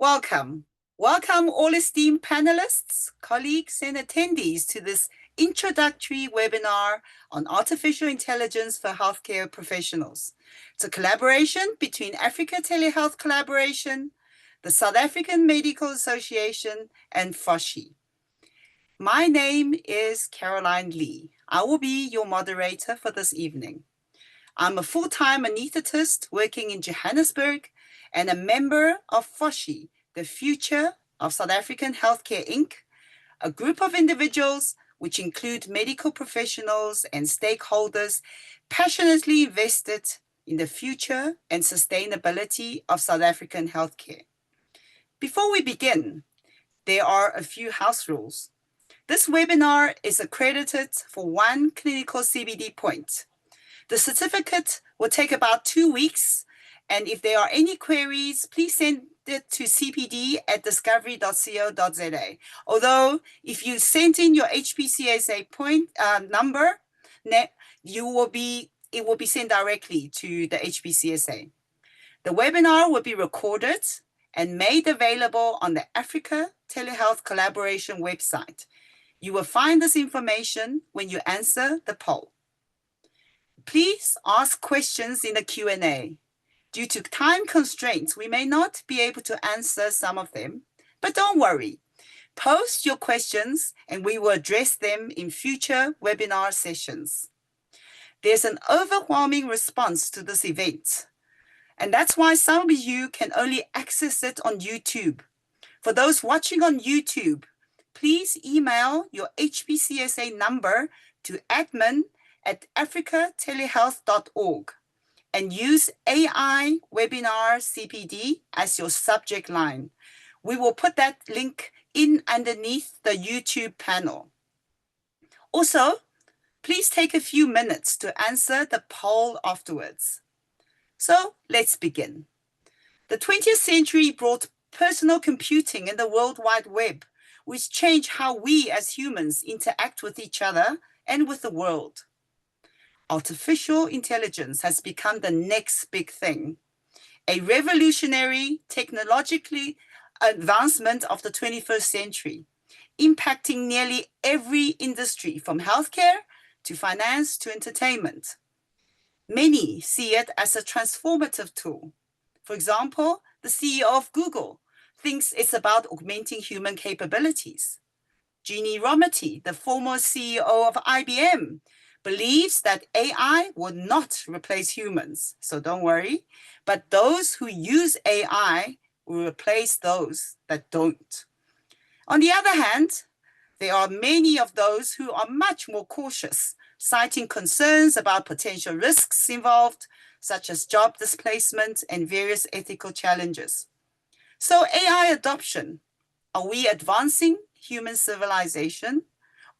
Welcome. Welcome all esteemed panelists, colleagues, and attendees to this introductory webinar on artificial intelligence for healthcare professionals. It's a collaboration between Africa TeleHealth Collaboration, the South African Medical Association, and FOSHI. My name is Caroline Lee. I will be your moderator for this evening. I'm a full-time anesthetist working in Johannesburg and a member of FOSHI, the Future of South African Healthcare, Inc., a group of individuals which include medical professionals and stakeholders passionately invested in the future and sustainability of South African healthcare. Before we begin, there are a few house rules. This webinar is accredited for 1 clinical CBD point. The certificate will take about 2 weeks, and if there are any queries, please send it to cpd@discovery.co.za. Although, if you send in your HPCSA point number, it will be sent directly to the HPCSA. The webinar will be recorded and made available on the Africa TeleHealth Collaboration website. You will find this information when you answer the poll. Please ask questions in the Q&A. Due to time constraints, we may not be able to answer some of them, but don't worry. Post your questions and we will address them in future webinar sessions. There's an overwhelming response to this event, and that's why some of you can only access it on YouTube. For those watching on YouTube, please email your HPCSA number to admin@africatelehealth.org and use AI Webinar CPD as your subject line. We will put that link in underneath the YouTube panel. Also, please take a few minutes to answer the poll afterwards. So let's begin. The 20th century brought personal computing and the World Wide Web, which changed how we as humans interact with each other and with the world. Artificial intelligence has become the next big thing, a revolutionary technologically advancement of the 21st century, impacting nearly every industry from healthcare to finance to entertainment. Many see it as a transformative tool. For example, the CEO of Google thinks it's about augmenting human capabilities. Jeannie Rometty, the former CEO of IBM, believes that AI will not replace humans, so don't worry, but those who use AI will replace those that don't. On the other hand, there are many of those who are much more cautious, citing concerns about potential risks involved, such as job displacement and various ethical challenges. So AI adoption, are we advancing human civilization,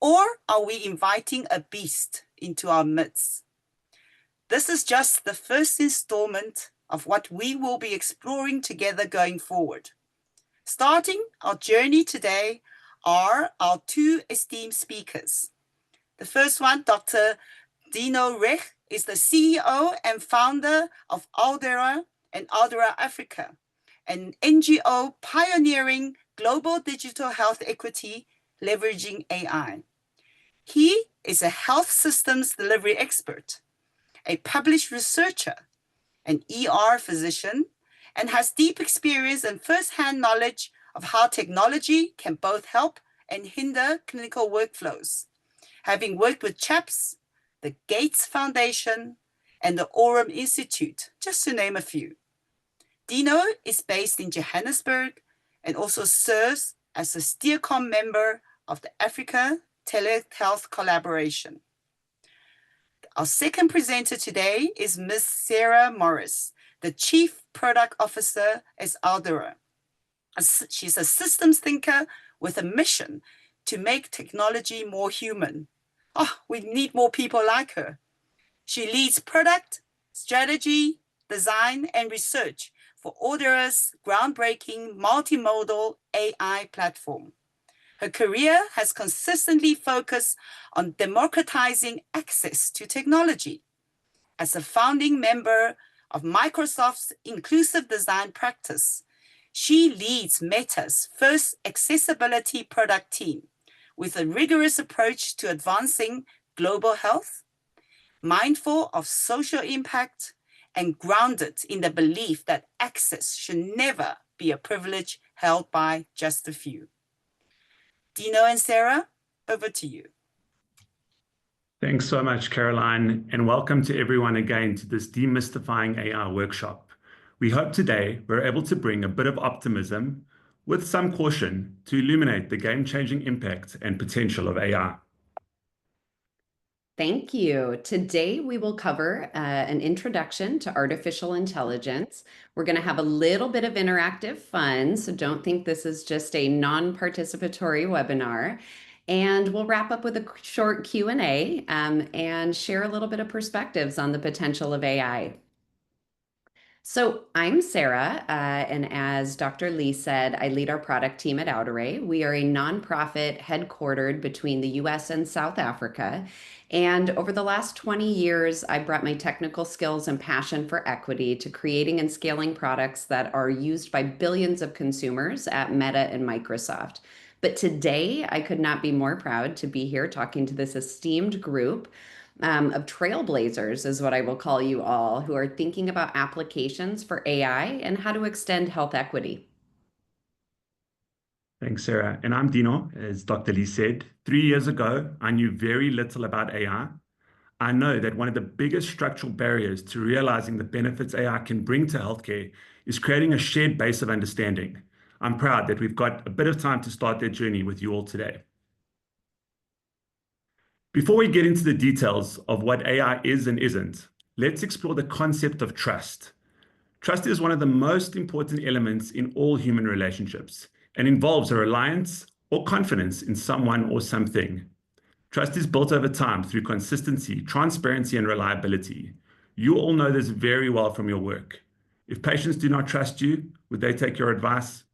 or are we inviting a beast into our midst? This is just the first installment of what we will be exploring together going forward. Starting our journey today are our two esteemed speakers. The first one, Dr. Dino Rech, is the CEO and founder of Aldera and Aldera Africa, an NGO pioneering global digital health equity leveraging AI. He is a health systems delivery expert, a published researcher, an ER physician, and has deep experience and firsthand knowledge of how technology can both help and hinder clinical workflows, having worked with CHAPS, the Gates Foundation, and the Aurum Institute, just to name a few. Dino is based in Johannesburg and also serves as a SteerCom member of the Africa TeleHealth Collaboration. Our second presenter today is Ms. Sarah Morris, the Chief Product Officer at Aldera. She's a systems thinker with a mission to make technology more human. Oh, we need more people like her. She leads product, strategy, design, and research for Aldera's groundbreaking multimodal AI platform. Her career has consistently focused on democratizing access to technology. As a founding member of Microsoft's inclusive design practice, She leads Meta's first accessibility product team with a rigorous approach to advancing global health, mindful of social impact, and grounded in the belief that access should never be a privilege held by just a few. Dino and Sarah, over to you. Thanks so much, Caroline, and welcome to everyone again to this Demystifying AI workshop. We hope today we're able to bring a bit of optimism with some caution to illuminate the game-changing impact and potential of AI. Thank you. Today we will cover an introduction to artificial intelligence. We're going to have a little bit of interactive fun, so don't think this is just a non-participatory webinar. And we'll wrap up with a short Q&A and share a little bit of perspectives on the potential of AI. So I'm Sarah, and as Dr. Lee said, I lead our product team at Outeray. We are a nonprofit headquartered between the US and South Africa. And over the last 20 years, I brought my technical skills and passion for equity to creating and scaling products that are used by billions of consumers at Meta and Microsoft. But today, I could not be more proud to be here talking to this esteemed group of trailblazers, is what I will call you all, who are thinking about applications for AI and how to extend health equity. Thanks, Sarah. And I'm Dino, as Dr. Lee said. 3 years ago, I knew very little about AI. I know that one of the biggest structural barriers to realizing the benefits AI can bring to healthcare is creating a shared base of understanding. I'm proud that we've got a bit of time to start that journey with you all today. Before we get into the details of what AI is and isn't, let's explore the concept of trust. Trust is one of the most important elements in all human relationships and involves a reliance or confidence in someone or something. Trust is built over time through consistency, transparency, and reliability. You all know this very well from your work. If patients do not trust you, would they take your advice?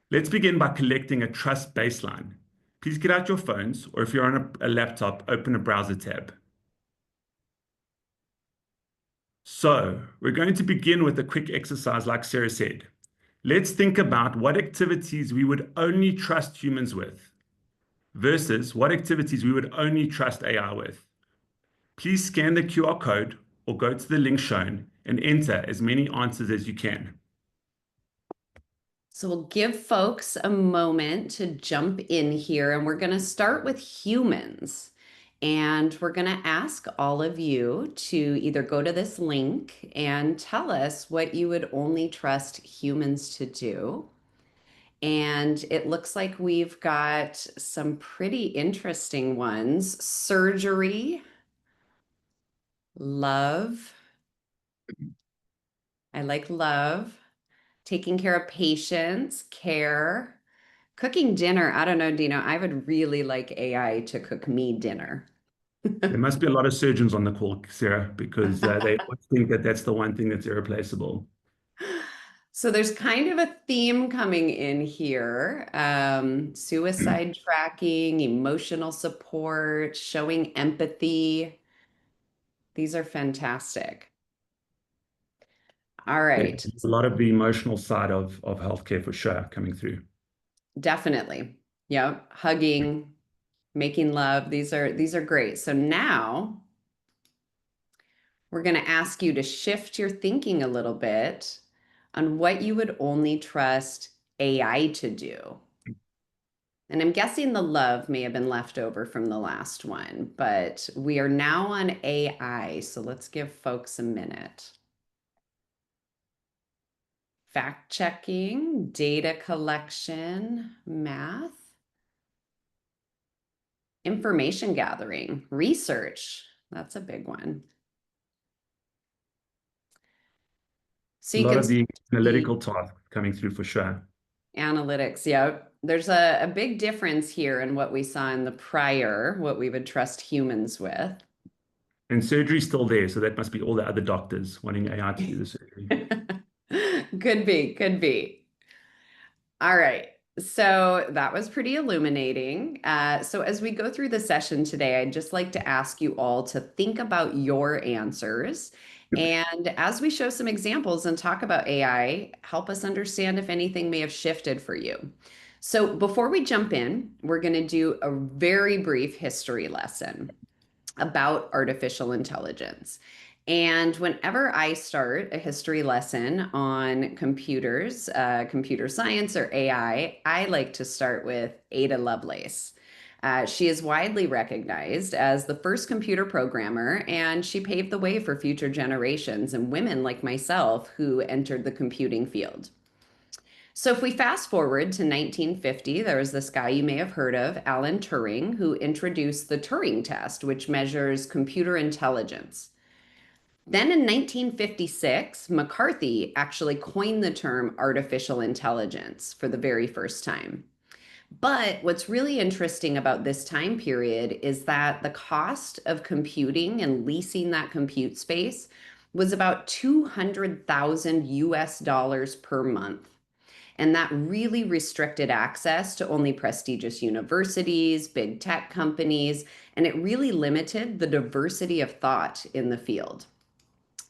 Let's begin by collecting a trust baseline. Please get out your phones, or if you're on a laptop, open a browser tab. So we're going to begin with a quick exercise like Sarah said. Let's think about what activities we would only trust humans with versus what activities we would only trust AI with. Please scan the QR code or go to the link shown and enter as many answers as you can. So we'll give folks a moment to jump in here, and we're going to start with humans. And we're going to ask all of you to either go to this link and tell us what you would only trust humans to do. And it looks like we've got some pretty interesting ones. Surgery, love. I like love. Taking care of patients, care, cooking dinner. I don't know, Dino, I would really like AI to cook me dinner. There must be a lot of surgeons on the call, Sarah, because they think that that's the one thing that's irreplaceable. So there's kind of a theme coming in here. Suicide tracking, emotional support, showing empathy. These are fantastic. All right. Yeah, a lot of the emotional side of healthcare for sure coming through. Definitely. Yeah. Hugging, making love. These are great. So now we're going to ask you to shift your thinking a little bit on what you would only trust AI to do. And I'm guessing the love may have been left over from the last one, but we are now on AI. So let's give folks a minute. Fact checking, data collection, math, information gathering, research. That's a big one. So A lot of the analytical tasks coming through for sure. Analytics, yeah. There's a big difference here in what we saw in the prior, what we would trust humans with. And surgery's still there, so that must be all the other doctors wanting AI to do the surgery. Could be, could be. All right. So that was pretty illuminating. So as we go through the session today, I'd just like to ask you all to think about your answers And as we show some examples and talk about AI, help us understand if anything may have shifted for you. So before we jump in, we're going to do a very brief history lesson about artificial intelligence. And whenever I start a history lesson on computers, computer science, or AI, I like to start with Ada Lovelace. She is widely recognized as the first computer programmer, and she paved the way for future generations and women like myself who entered the computing field. So if we fast forward to 1950, there was this guy you may have heard of, Alan Turing, who introduced the Turing test, which measures computer intelligence. Then in 1956, McCarthy actually coined the term artificial intelligence for the very first time. But what's really interesting about this time period is that the cost of computing and leasing that compute space was about 200,000 US dollars per month. And that really restricted access to only prestigious universities, big tech companies, and it really limited the diversity of thought in the field.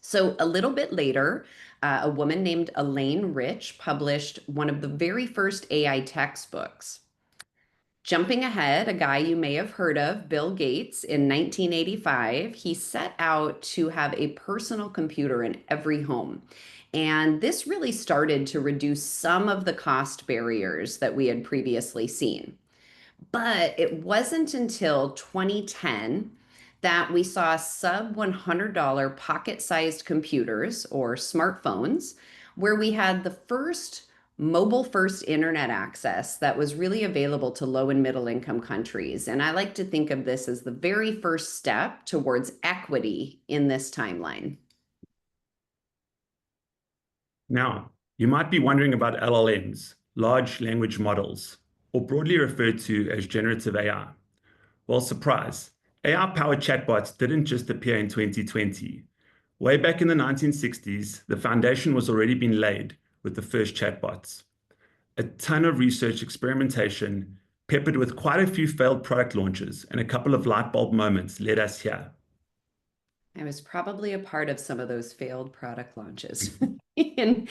So a little bit later, a woman named Elaine Rich published one of the very first AI textbooks. Jumping ahead, a guy you may have heard of, Bill Gates, in 1985, he set out to have a personal computer in every home. And this really started to reduce some of the cost barriers that we had previously seen. But it wasn't until 2010 that we saw sub $100 pocket-sized computers or smartphones, where we had the first mobile first internet access that was really available to low and middle income countries. And I like to think of this as the very first step towards equity in this timeline. Now, you might be wondering about LLMs, large language models, or broadly referred to as generative AI. Well, surprise, AI-powered chatbots didn't just appear in 2020. Way back in the 1960s, the foundation was already being laid with the first chatbots. A ton of research experimentation, peppered with quite a few failed product launches and a couple of light bulb moments led us here. I was probably a part of some of those failed product launches. In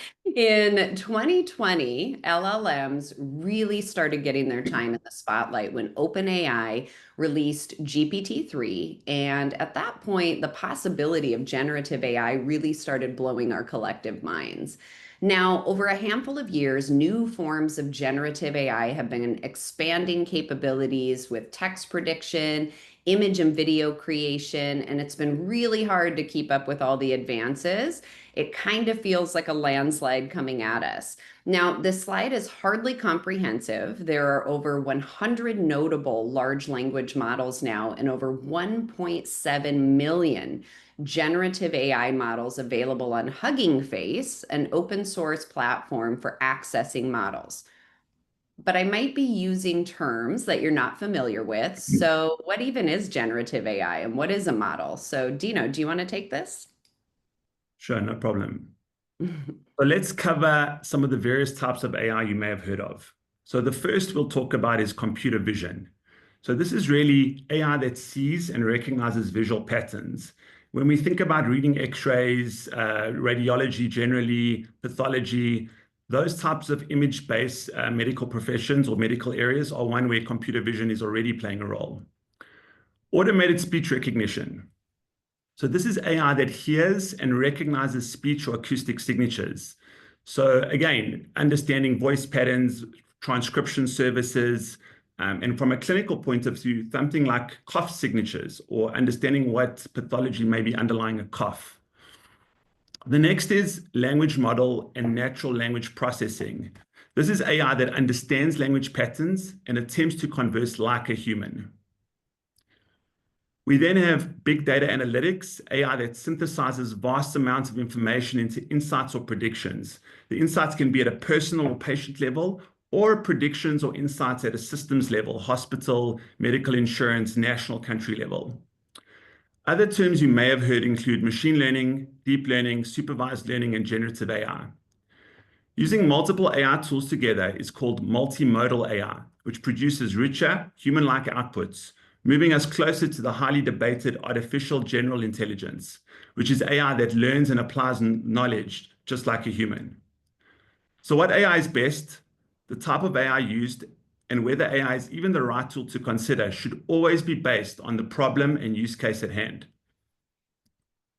2020, LLMs really started getting their time in the spotlight when OpenAI released GPT-3. And at that point, the possibility of generative AI really started blowing our collective minds. Now, over a handful of years, new forms of generative AI have been expanding capabilities with text prediction, image and video creation, and it's been really hard to keep up with all the advances. It kind of feels like a landslide coming at us. Now, this slide is hardly comprehensive. There are over 100 notable large language models now and over 1.7 million generative AI models available on Hugging Face, an open source platform for accessing models. But I might be using terms that you're not familiar with. So what even is generative AI and what is a model? So Dino, do you want to take this? Sure, no problem. So let's cover some of the various types of AI you may have heard of. So the first we'll talk about is computer vision. So this is really AI that sees and recognizes visual patterns. When we think about reading X-rays, radiology generally, pathology, those types of image-based medical professions or medical areas are one where computer vision is already playing a role. Automated speech recognition. So this is AI that hears and recognizes speech or acoustic signatures. So again, understanding voice patterns, transcription services, and from a clinical point of view, something like cough signatures or understanding what pathology may be underlying a cough. The next is language model and natural language processing. This is AI that understands language patterns and attempts to converse like a human. We then have big data analytics, AI that synthesizes vast amounts of information into insights or predictions. The insights can be at a personal or patient level, or predictions or insights at a systems level, hospital, medical insurance, national country level. Other terms you may have heard include machine learning, deep learning, supervised learning, and generative AI. Using multiple AI tools together is called multimodal AI, which produces richer, human-like outputs, moving us closer to the highly debated artificial general intelligence, which is AI that learns and applies knowledge just like a human. So what AI is best, the type of AI used, and whether AI is even the right tool to consider should always be based on the problem and use case at hand.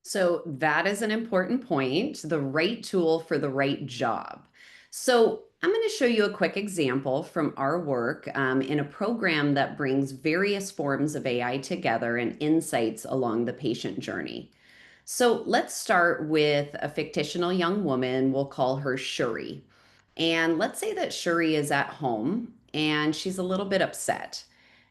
So that is an important point, the right tool for the right job. So I'm going to show you a quick example from our work in a program that brings various forms of AI together and insights along the patient journey. So let's start with a fictional young woman. We'll call her Shuri. And let's say that Shuri is at home and she's a little bit upset.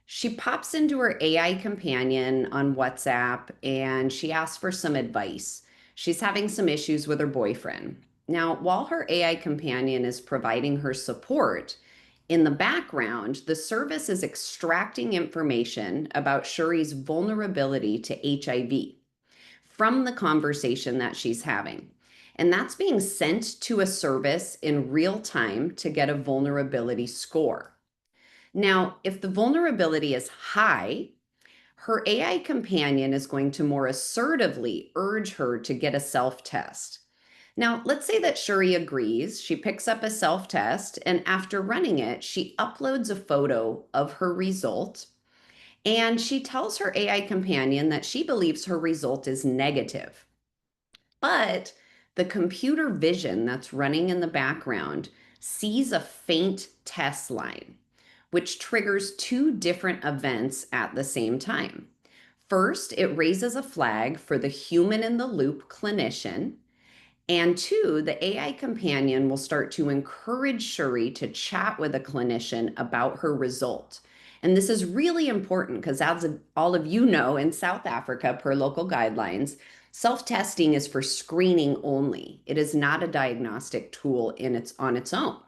She pops into her AI companion on WhatsApp and she asks for some advice. She's having some issues with her boyfriend. Now, while her AI companion is providing her support, in the background, the service is extracting information about Shuri's vulnerability to HIV from the conversation that she's having. And that's being sent to a service in real time to get a vulnerability score. Now, if the vulnerability is high, her AI companion is going to more assertively urge her to get a self-test. Now, let's say that Shuri agrees. She picks up a self-test, and after running it, she uploads a photo of her result, and she tells her AI companion that she believes her result is negative. But the computer vision that's running in the background sees a faint test line, which triggers two different events at the same time. First, it raises a flag for the human in the loop clinician. And two, the AI companion will start to encourage Shuri to chat with a clinician about her result. And this is really important because, as all of you know, in South Africa, per local guidelines, self-testing is for screening only. It is not a diagnostic tool on its own.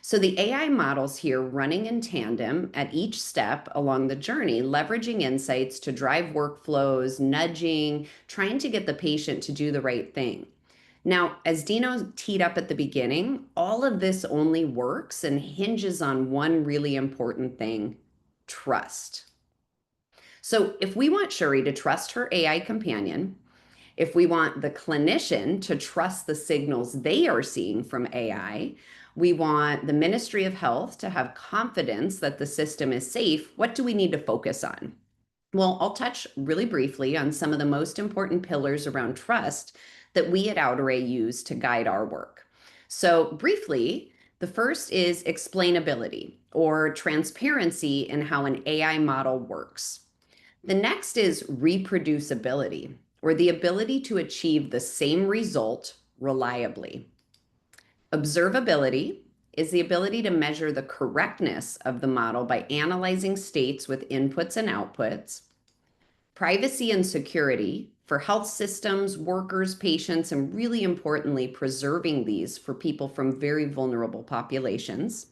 So the AI models here running in tandem at each step along the journey, leveraging insights to drive workflows, nudging, trying to get the patient to do the right thing. Now, as Dino teed up at the beginning, all of this only works and hinges on one really important thing: trust. So if we want Shuri to trust her AI companion, if we want the clinician to trust the signals they are seeing from AI, we want the Ministry of Health to have confidence that the system is safe, what do we need to focus on? Well, I'll touch really briefly on some of the most important pillars around trust that we at Outeray use to guide our work. So briefly, the first is explainability or transparency in how an AI model works. The next is reproducibility, or the ability to achieve the same result reliably. Observability is the ability to measure the correctness of the model by analyzing states with inputs and outputs. Privacy and security for health systems, workers, patients, and really importantly, preserving these for people from very vulnerable populations.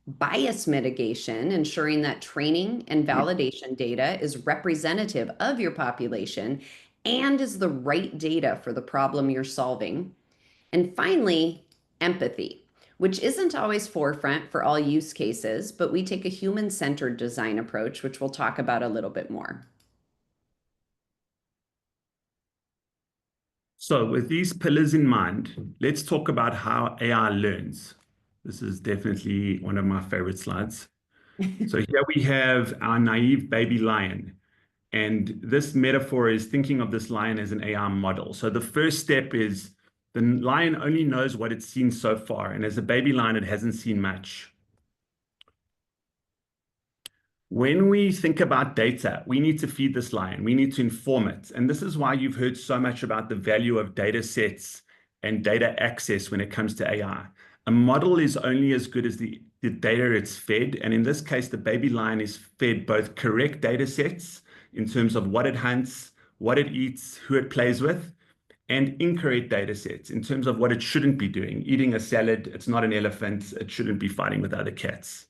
Bias mitigation, ensuring that training and validation data is representative of your population and is the right data for the problem you're solving. And finally, empathy, which isn't always forefront for all use cases, but we take a human-centered design approach, which we'll talk about a little bit more. So with these pillars in mind, let's talk about how AI learns. This is definitely one of my favorite slides. So here we have our naive baby lion. And this metaphor is thinking of this lion as an AI model. So the first step is the lion only knows what it's seen so far. And as a baby lion, it hasn't seen much. When we think about data, we need to feed this lion. We need to inform it. And this is why you've heard so much about the value of data sets and data access when it comes to AI. A model is only as good as the data it's fed. And in this case, the baby lion is fed both correct data sets in terms of what it hunts, what it eats, who it plays with, and incorrect data sets in terms of what it shouldn't be doing. Eating a salad, it's not an elephant, it shouldn't be fighting with other cats.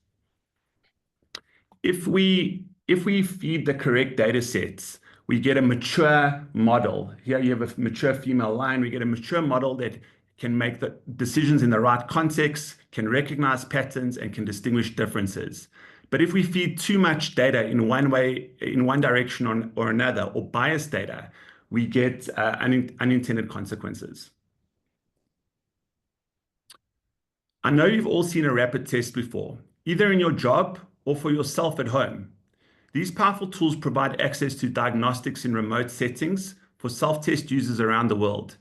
If we feed the correct data sets, we get a mature model. Here you have a mature female lion. We get a mature model that can make the decisions in the right context, can recognize patterns, and can distinguish differences. But if we feed too much data in one way, in one direction or another, or biased data, we get unintended consequences. I know you've all seen a rapid test before, either in your job or for yourself at home. These powerful tools provide access to diagnostics in remote settings for self-test users around the world.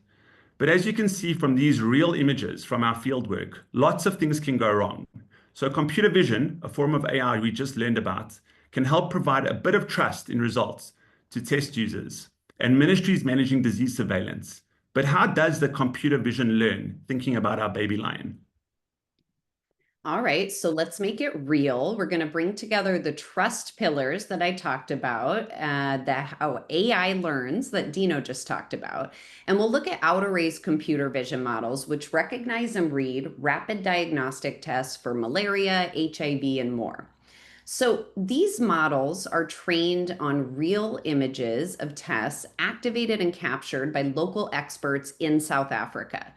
But as you can see from these real images from our fieldwork, lots of things can go wrong. So computer vision, a form of AI we just learned about, can help provide a bit of trust in results to test users and ministries managing disease surveillance. But how does the computer vision learn, thinking about our baby lion? All right, so let's make it real. We're going to bring together the trust pillars that I talked about, how AI learns that Dino just talked about. And we'll look at out-of-range computer vision models, which recognize and read rapid diagnostic tests for malaria, HIV, and more. So these models are trained on real images of tests activated and captured by local experts in South Africa.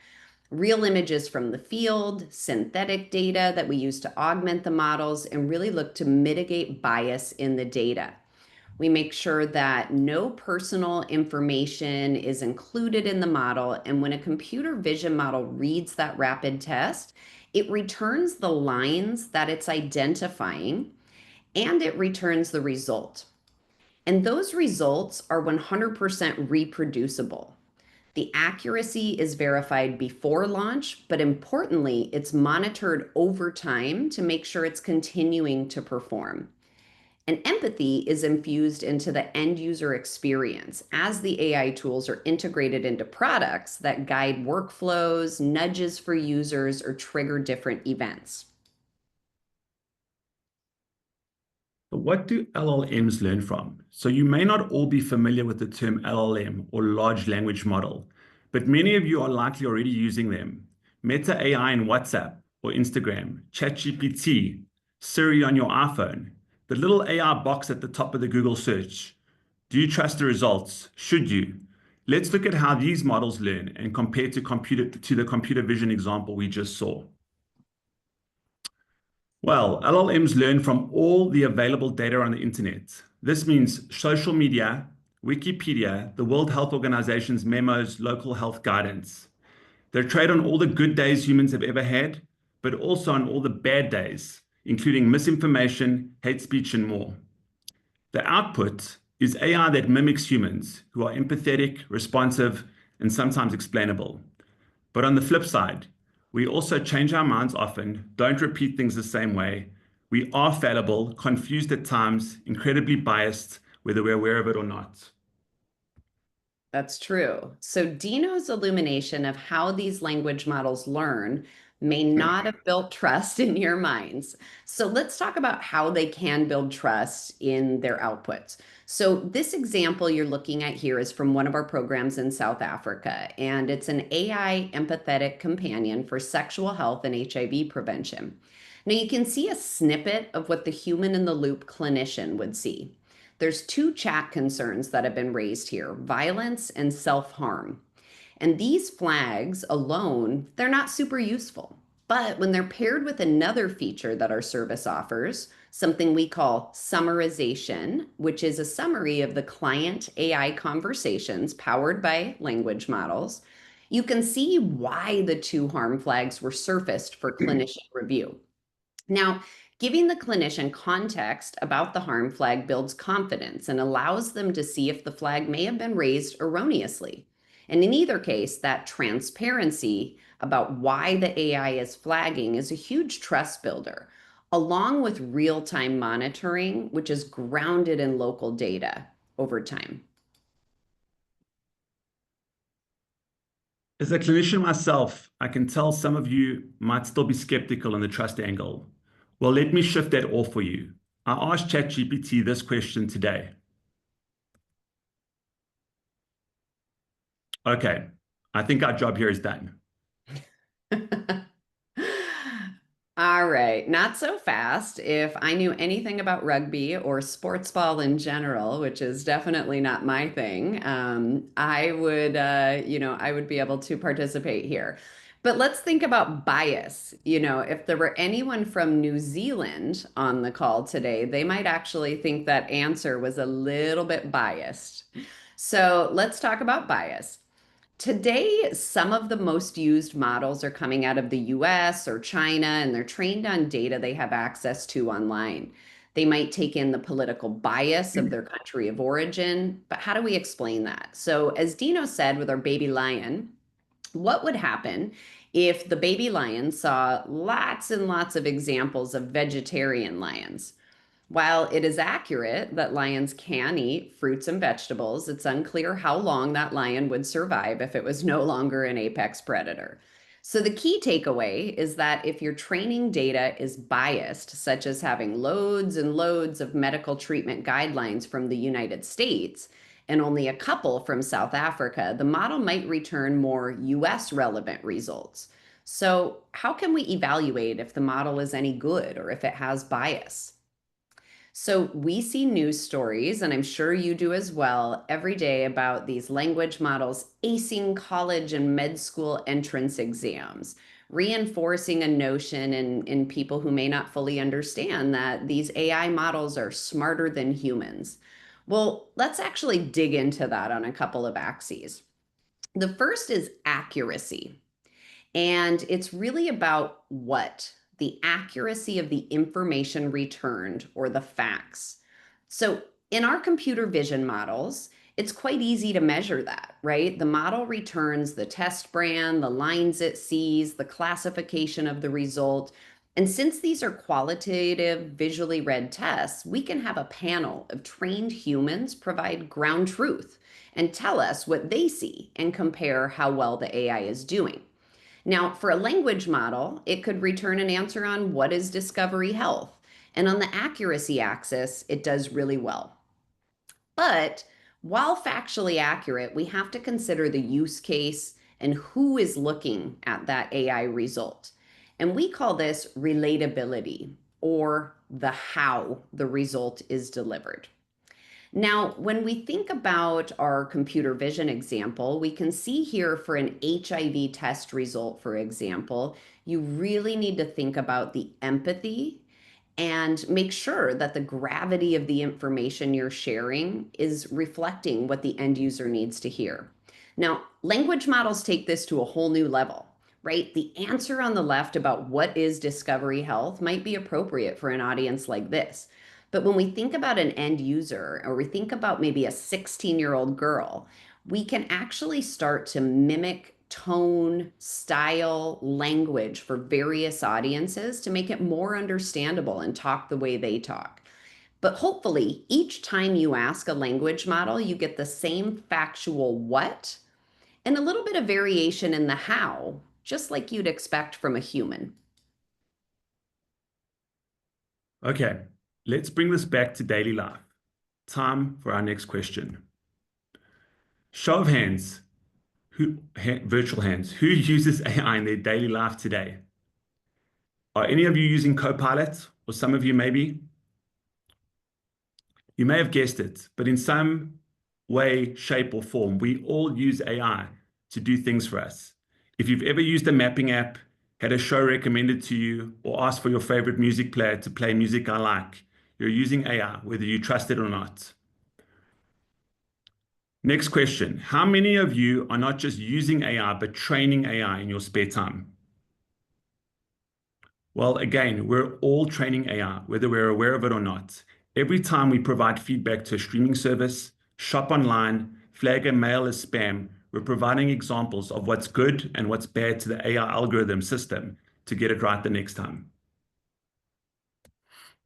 Real images from the field, synthetic data that we use to augment the models, and really look to mitigate bias in the data. We make sure that no personal information is included in the model. And when a computer vision model reads that rapid test, it returns the lines that it's identifying and it returns the result. And those results are 100% reproducible. The accuracy is verified before launch, but importantly, it's monitored over time to make sure it's continuing to perform. And empathy is infused into the end user experience as the AI tools are integrated into products that guide workflows, nudges for users, or trigger different events. But what do LLMs learn from? So you may not all be familiar with the term LLM or large language model, but many of you are likely already using them. Meta AI in WhatsApp or Instagram, ChatGPT, Siri on your iPhone, the little AI box at the top of the Google search. Do you trust the results? Should you? Let's look at how these models learn and compare to the computer vision example we just saw. Well, LLMs learn from all the available data on the internet. This means social media, Wikipedia, the World Health Organization's memos, local health guidance. They're trained on all the good days humans have ever had, but also on all the bad days, including misinformation, hate speech, and more. The output is AI that mimics humans who are empathetic, responsive, and sometimes explainable. But on the flip side, we also change our minds often, don't repeat things the same way. We are fallible, confused at times, incredibly biased, whether we're aware of it or not. That's true. So Dino's illumination of how these language models learn may not have built trust in your minds. So let's talk about how they can build trust in their outputs. So this example you're looking at here is from one of our programs in South Africa, and it's an AI empathetic companion for sexual health and HIV prevention. Now you can see a snippet of what the human in the loop clinician would see. There's two chat concerns that have been raised here: violence and self-harm. And these flags alone, they're not super useful. But when they're paired with another feature that our service offers, something we call summarization, which is a summary of the client AI conversations powered by language models, you can see why the two harm flags were surfaced for clinician review. Now, giving the clinician context about the harm flag builds confidence and allows them to see if the flag may have been raised erroneously. And in either case, that transparency about why the AI is flagging is a huge trust builder, along with real-time monitoring, which is grounded in local data over time. As a clinician myself, I can tell some of you might still be skeptical on the trust angle. Well, let me shift that all for you. I asked ChatGPT this question today. Okay, I think our job here is done. All right, not so fast. If I knew anything about rugby or sports ball in general, which is definitely not my thing, I would be able to participate here. But let's think about bias. If there were anyone from New Zealand on the call today, they might actually think that answer was a little bit biased. So let's talk about bias. Today, some of the most used models are coming out of the US or China, and they're trained on data they have access to online. They might take in the political bias of their country of origin, but how do we explain that? So, as Dino said with our baby lion, what would happen if the baby lion saw lots and lots of examples of vegetarian lions? While it is accurate that lions can eat fruits and vegetables, it's unclear how long that lion would survive if it was no longer an apex predator. So, the key takeaway is that if your training data is biased, such as having loads and loads of medical treatment guidelines from the United States and only a couple from South Africa, the model might return more US relevant results. So, how can we evaluate if the model is any good or if it has bias? So we see news stories, and I'm sure you do as well, every day about these language models acing college and med school entrance exams, reinforcing a notion in people who may not fully understand that these AI models are smarter than humans. Well, let's actually dig into that on a couple of axes. The first is accuracy. And it's really about what? The accuracy of the information returned or the facts. So in our computer vision models, it's quite easy to measure that, right? The model returns the test brand, the lines it sees, the classification of the result. And since these are qualitative, visually read tests, we can have a panel of trained humans provide ground truth and tell us what they see and compare how well the AI is doing. Now, for a language model, it could return an answer on what is discovery health. And on the accuracy axis, it does really well. But while factually accurate, we have to consider the use case and who is looking at that AI result. And we call this relatability, or the how the result is delivered. Now, when we think about our computer vision example, we can see here for an HIV test result, for example, you really need to think about the empathy and make sure that the gravity of the information you're sharing is reflecting what the end user needs to hear. Now, language models take this to a whole new level, right? The answer on the left about what is discovery health might be appropriate for an audience like this. But when we think about an end user, or we think about maybe a 16-year-old girl, we can actually start to mimic tone, style, language for various audiences to make it more understandable and talk the way they talk. But hopefully, each time you ask a language model, you get the same factual what and a little bit of variation in the how, just like you'd expect from a human. Okay, let's bring this back to daily life. Time for our next question. Show of hands, virtual hands, who uses AI in their daily life today? Are any of you using Copilot, or some of you maybe? You may have guessed it, but in some way, shape, or form, we all use AI to do things for us. If you've ever used a mapping app, had a show recommended to you, or asked for your favorite music player to play music I like, you're using AI, whether you trust it or not. Next question. How many of you are not just using AI, but training AI in your spare time? Well, again, we're all training AI, whether we're aware of it or not. Every time we provide feedback to a streaming service, shop online, flag a mail as spam, we're providing examples of what's good and what's bad to the AI algorithm system to get it right the next time.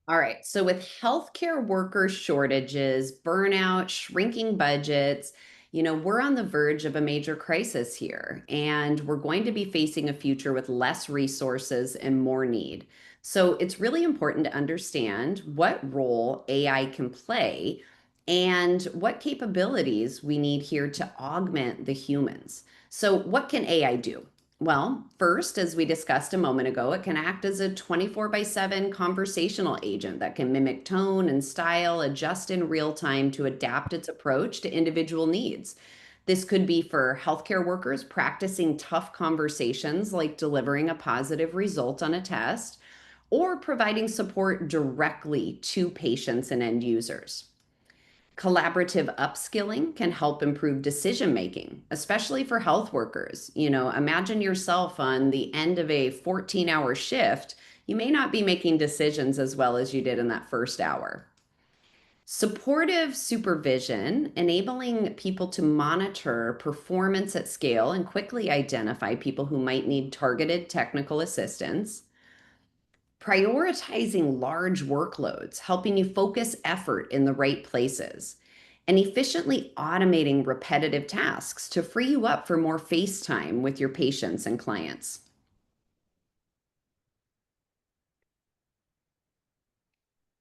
All right. So with healthcare worker shortages, burnout, shrinking budgets, we're on the verge of a major crisis here, and we're going to be facing a future with less resources and more need. So it's really important to understand what role AI can play and what capabilities we need here to augment the humans. So what can AI do? Well, first, as we discussed a moment ago, it can act as a 24/7 conversational agent that can mimic tone and style, adjust in real time to adapt its approach to individual needs. This could be for healthcare workers practicing tough conversations like delivering a positive result on a test, or providing support directly to patients and end users. Collaborative upskilling can help improve decision making, especially for health workers. Imagine yourself on the end of a 14-hour shift. You may not be making decisions as well as you did in that first hour. Supportive supervision, enabling people to monitor performance at scale and quickly identify people who might need targeted technical assistance. Prioritizing large workloads, helping you focus effort in the right places, and efficiently automating repetitive tasks to free you up for more face time with your patients and clients.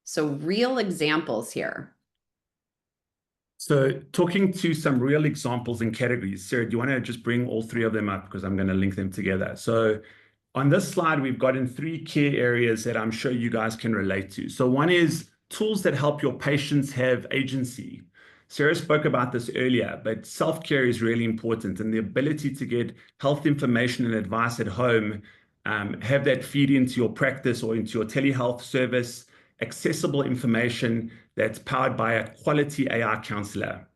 So, real examples here. So talking to some real examples and categories, Sarah, do you want to just bring all three of them up because I'm going to link them together? So on this slide, we've got in three key areas that I'm sure you guys can relate to. So one is tools that help your patients have agency. Sarah spoke about this earlier, but self-care is really important, and the ability to get health information and advice at home, have that feed into your practice or into your telehealth service, accessible information that's powered by a quality AI counselor.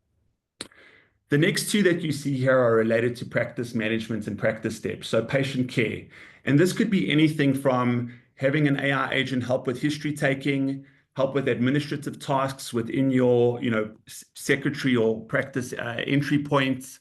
The next two that you see here are related to practice management and practice steps, so patient care. And this could be anything from having an AI agent help with history taking, help with administrative tasks within your secretary or practice entry points.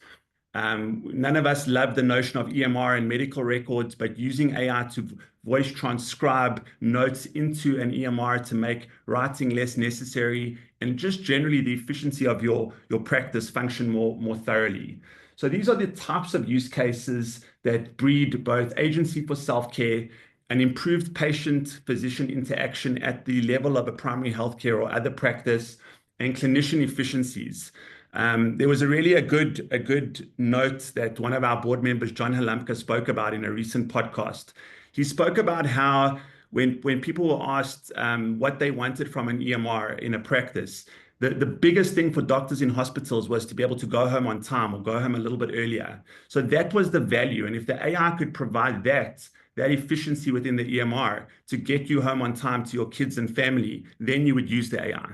None of us love the notion of EMR and medical records, but using AI to voice transcribe notes into an EMR to make writing less necessary, and just generally the efficiency of your practice function more thoroughly. So these are the types of use cases that breed both agency for self-care and improved patient-physician interaction at the level of a primary healthcare or other practice, and clinician efficiencies. There was a good note that one of our board members, John Halumpka, spoke about in a recent podcast. He spoke about how when people were asked what they wanted from an EMR in a practice, the biggest thing for doctors in hospitals was to be able to go home on time or go home a little bit earlier. So that was the value. And if the AI could provide that efficiency within the EMR to get you home on time to your kids and family, then you would use the AI.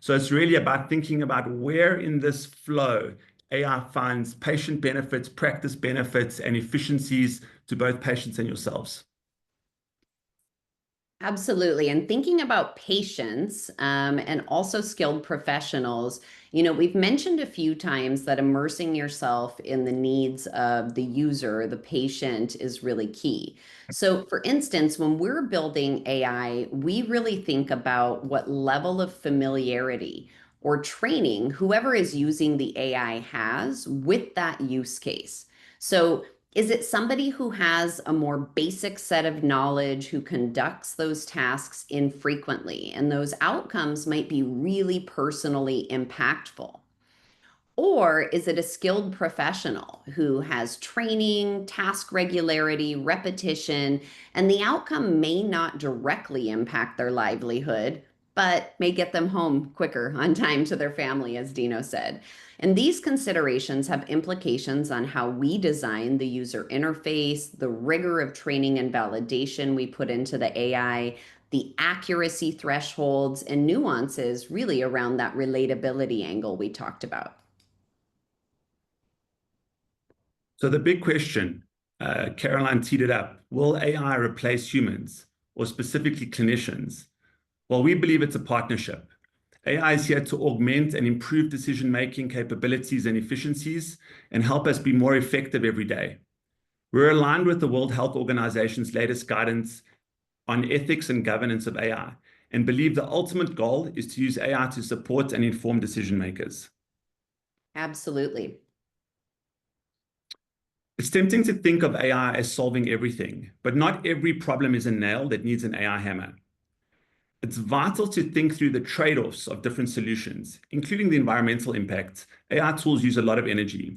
So it's really about thinking about where in this flow AI finds patient benefits, practice benefits, and efficiencies to both patients and yourselves. Absolutely. And thinking about patients and also skilled professionals, we've mentioned a few times that immersing yourself in the needs of the user, the patient, is really key. So, for instance, when we're building AI, we really think about what level of familiarity or training whoever is using the AI has with that use case. So, is it somebody who has a more basic set of knowledge, who conducts those tasks infrequently, and those outcomes might be really personally impactful? Or is it a skilled professional who has training, task regularity, repetition, and the outcome may not directly impact their livelihood, but may get them home quicker on time to their family, as Dino said? And these considerations have implications on how we design the user interface, the rigor of training and validation we put into the AI, the accuracy thresholds, and nuances really around that relatability angle we talked about. So the big question, Caroline teed it up, will AI replace humans, or specifically clinicians? Well, we believe it's a partnership. AI is here to augment and improve decision-making capabilities and efficiencies and help us be more effective every day. We're aligned with the World Health Organization's latest guidance on ethics and governance of AI, and believe the ultimate goal is to use AI to support and inform decision makers. Absolutely. It's tempting to think of AI as solving everything, but not every problem is a nail that needs an AI hammer. It's vital to think through the trade-offs of different solutions, including the environmental impact. AI tools use a lot of energy.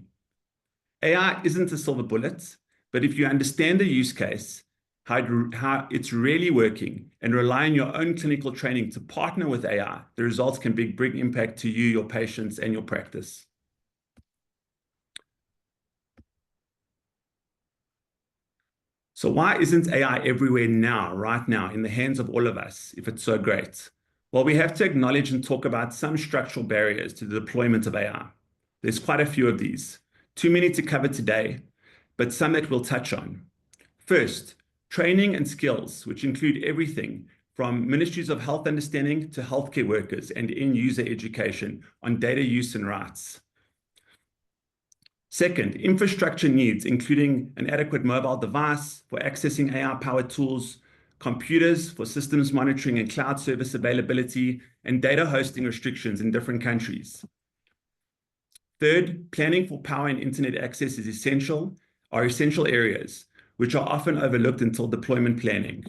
AI isn't a silver bullet, but if you understand the use case, how it's really working, and rely on your own clinical training to partner with AI, the results can bring impact to you, your patients, and your practice. So why isn't AI everywhere now, right now, in the hands of all of us, if it's so great? Well, we have to acknowledge and talk about some structural barriers to the deployment of AI. There's quite a few of these, too many to cover today, but some that we'll touch on. First, training and skills, which include everything from ministries of health understanding to healthcare workers and end-user education on data use and rights. Second, infrastructure needs, including an adequate mobile device for accessing AI-powered tools, computers for systems monitoring and cloud service availability, and data hosting restrictions in different countries. Third, planning for power and internet access are essential areas, which are often overlooked until deployment planning.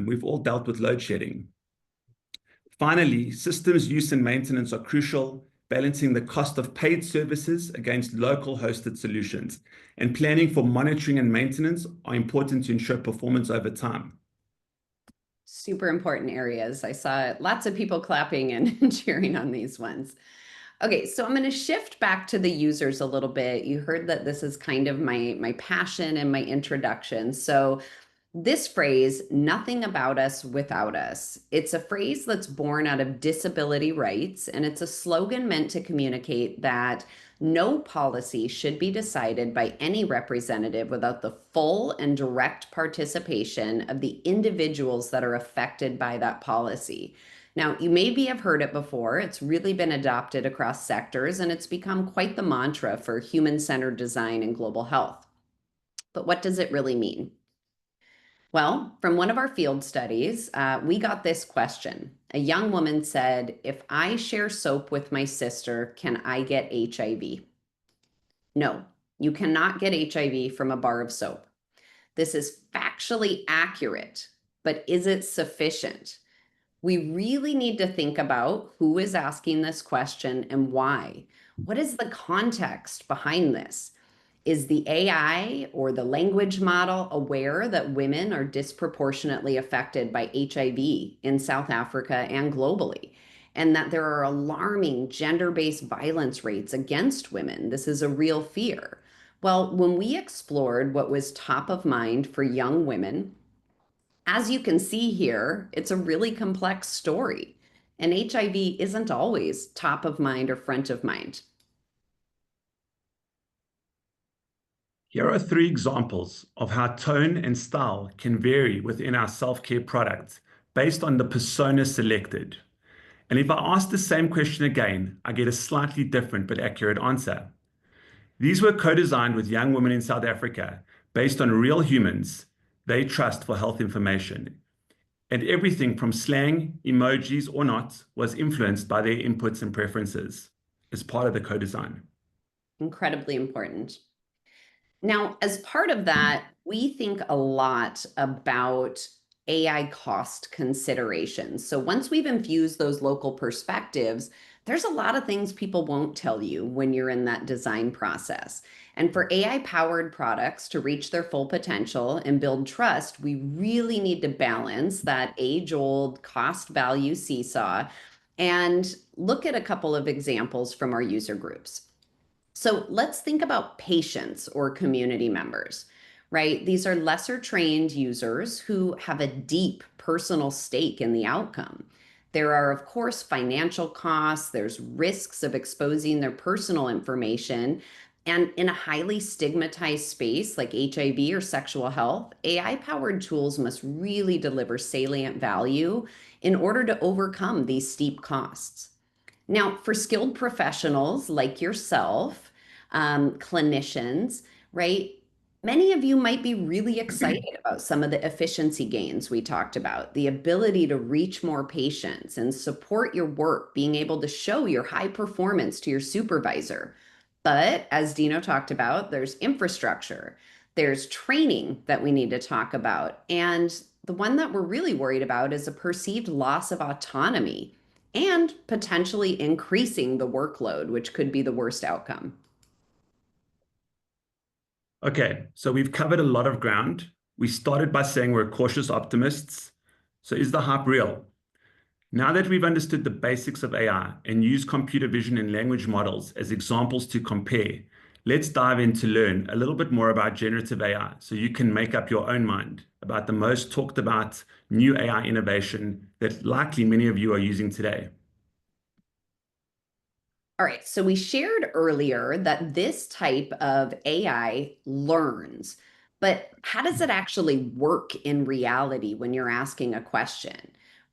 We've all dealt with load shedding. Finally, systems use and maintenance are crucial, balancing the cost of paid services against local hosted solutions. And planning for monitoring and maintenance are important to ensure performance over time. Super important areas. I saw lots of people clapping and cheering on these ones. Okay, so I'm going to shift back to the users a little bit. You heard that this is kind of my passion and my introduction. So this phrase, nothing about us without us, it's a phrase that's born out of disability rights, and it's a slogan meant to communicate that no policy should be decided by any representative without the full and direct participation of the individuals that are affected by that policy. Now, you maybe have heard it before. It's really been adopted across sectors, and it's become quite the mantra for human-centered design and global health. But what does it really mean? Well, from one of our field studies, we got this question. A young woman said, if I share soap with my sister, can I get HIV? No, you cannot get HIV from a bar of soap. This is factually accurate, but is it sufficient? We really need to think about who is asking this question and why. What is the context behind this? Is the AI or the language model aware that women are disproportionately affected by HIV in South Africa and globally, and that there are alarming gender-based violence rates against women? This is a real fear. Well, when we explored what was top of mind for young women, as you can see here, it's a really complex story, and HIV isn't always top of mind or front of mind. Here are 3 examples of how tone and style can vary within our self-care product based on the persona selected. And if I ask the same question again, I get a slightly different but accurate answer. These were co-designed with young women in South Africa based on real humans they trust for health information. And everything from slang, emojis or not, was influenced by their inputs and preferences as part of the co-design. Incredibly important. Now, as part of that, we think a lot about AI cost considerations. So once we've infused those local perspectives, there's a lot of things people won't tell you when you're in that design process. And for AI-powered products to reach their full potential and build trust, we really need to balance that age-old cost-value seesaw and look at a couple of examples from our user groups. So let's think about patients or community members, right? These are lesser trained users who have a deep personal stake in the outcome. There are, of course, financial costs, there's risks of exposing their personal information. And in a highly stigmatized space like HIV or sexual health, AI-powered tools must really deliver salient value in order to overcome these steep costs. Now, for skilled professionals like yourself, clinicians, right? Many of you might be really excited about some of the efficiency gains we talked about, the ability to reach more patients and support your work, being able to show your high performance to your supervisor. But as Dino talked about, there's infrastructure, there's training that we need to talk about. And the one that we're really worried about is a perceived loss of autonomy and potentially increasing the workload, which could be the worst outcome. Okay, so we've covered a lot of ground. We started by saying we're cautious optimists. So is the hype real? Now that we've understood the basics of AI and used computer vision and language models as examples to compare, let's dive in to learn a little bit more about generative AI so you can make up your own mind about the most talked about new AI innovation that likely many of you are using today. All right, so we shared earlier that this type of AI learns, but how does it actually work in reality when you're asking a question,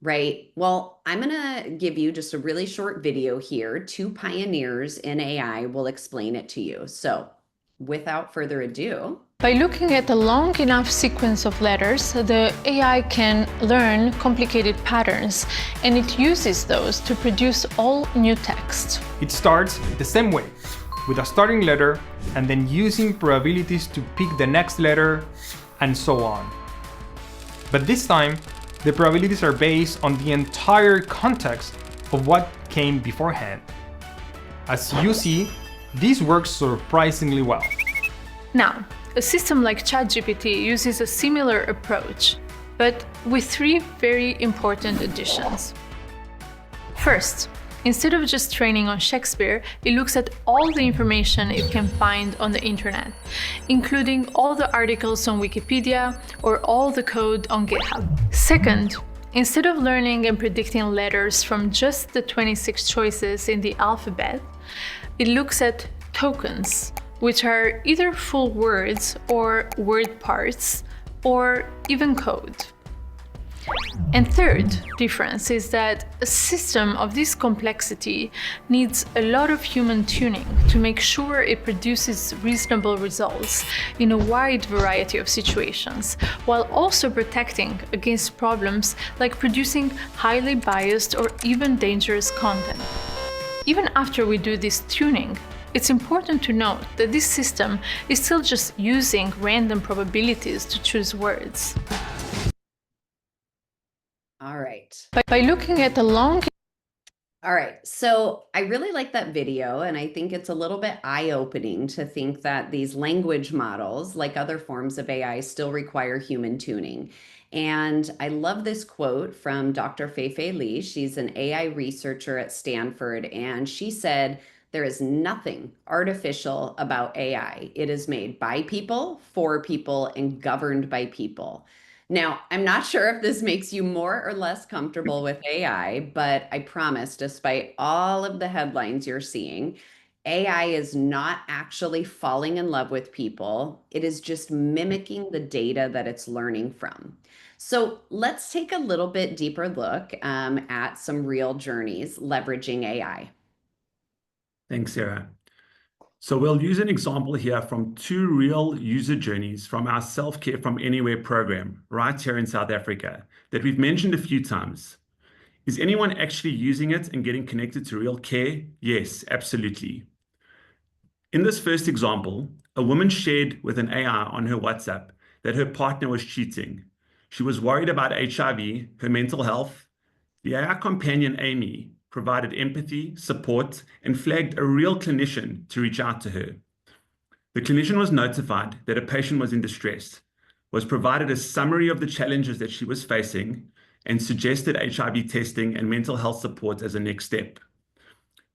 right? Well, I'm gonna give you just a really short video here. Two pioneers in AI will explain it to you. So without further ado, by looking at a long enough sequence of letters, the AI can learn complicated patterns, and it uses those to produce all new text. It starts the same way, with a starting letter, and then using probabilities to pick the next letter, and so on. But this time, the probabilities are based on the entire context of what came beforehand. As you see, this works surprisingly well. Now, a system like ChatGPT uses a similar approach, but with three very important additions. First, instead of just training on Shakespeare, it looks at all the information it can find on the internet, including all the articles on Wikipedia or all the code on GitHub. Second, instead of learning and predicting letters from just the 26 choices in the alphabet, it looks at tokens, which are either full words or word parts, or even code. And third difference is that a system of this complexity needs a lot of human tuning to make sure it produces reasonable results in a wide variety of situations, while also protecting against problems like producing highly biased or even dangerous content. Even after we do this tuning, it's important to note that this system is still just using random probabilities to choose words. all right. By looking at a long All right, so I really like that video, and I think it's a little bit eye-opening to think that these language models, like other forms of AI, still require human tuning. And I love this quote from Dr. Fei-Fei Li. She's an AI researcher at Stanford, and she said, "There is nothing artificial about AI. It is made by people, for people, and governed by people." Now, I'm not sure if this makes you more or less comfortable with AI, but I promise, despite all of the headlines you're seeing, AI is not actually falling in love with people. It is just mimicking the data that it's learning from. So let's take a little bit deeper look at some real journeys leveraging AI. Thanks, Sarah. So we'll use an example here from two real user journeys from our Self-Care from Anywhere program right here in South Africa that we've mentioned a few times. Is anyone actually using it and getting connected to real care? Yes, absolutely. In this first example, a woman shared with an AI on her WhatsApp that her partner was cheating. She was worried about HIV, her mental health. The AI companion, Amy, provided empathy, support, and flagged a real clinician to reach out to her. The clinician was notified that a patient was in distress, was provided a summary of the challenges that she was facing, and suggested HIV testing and mental health support as a next step.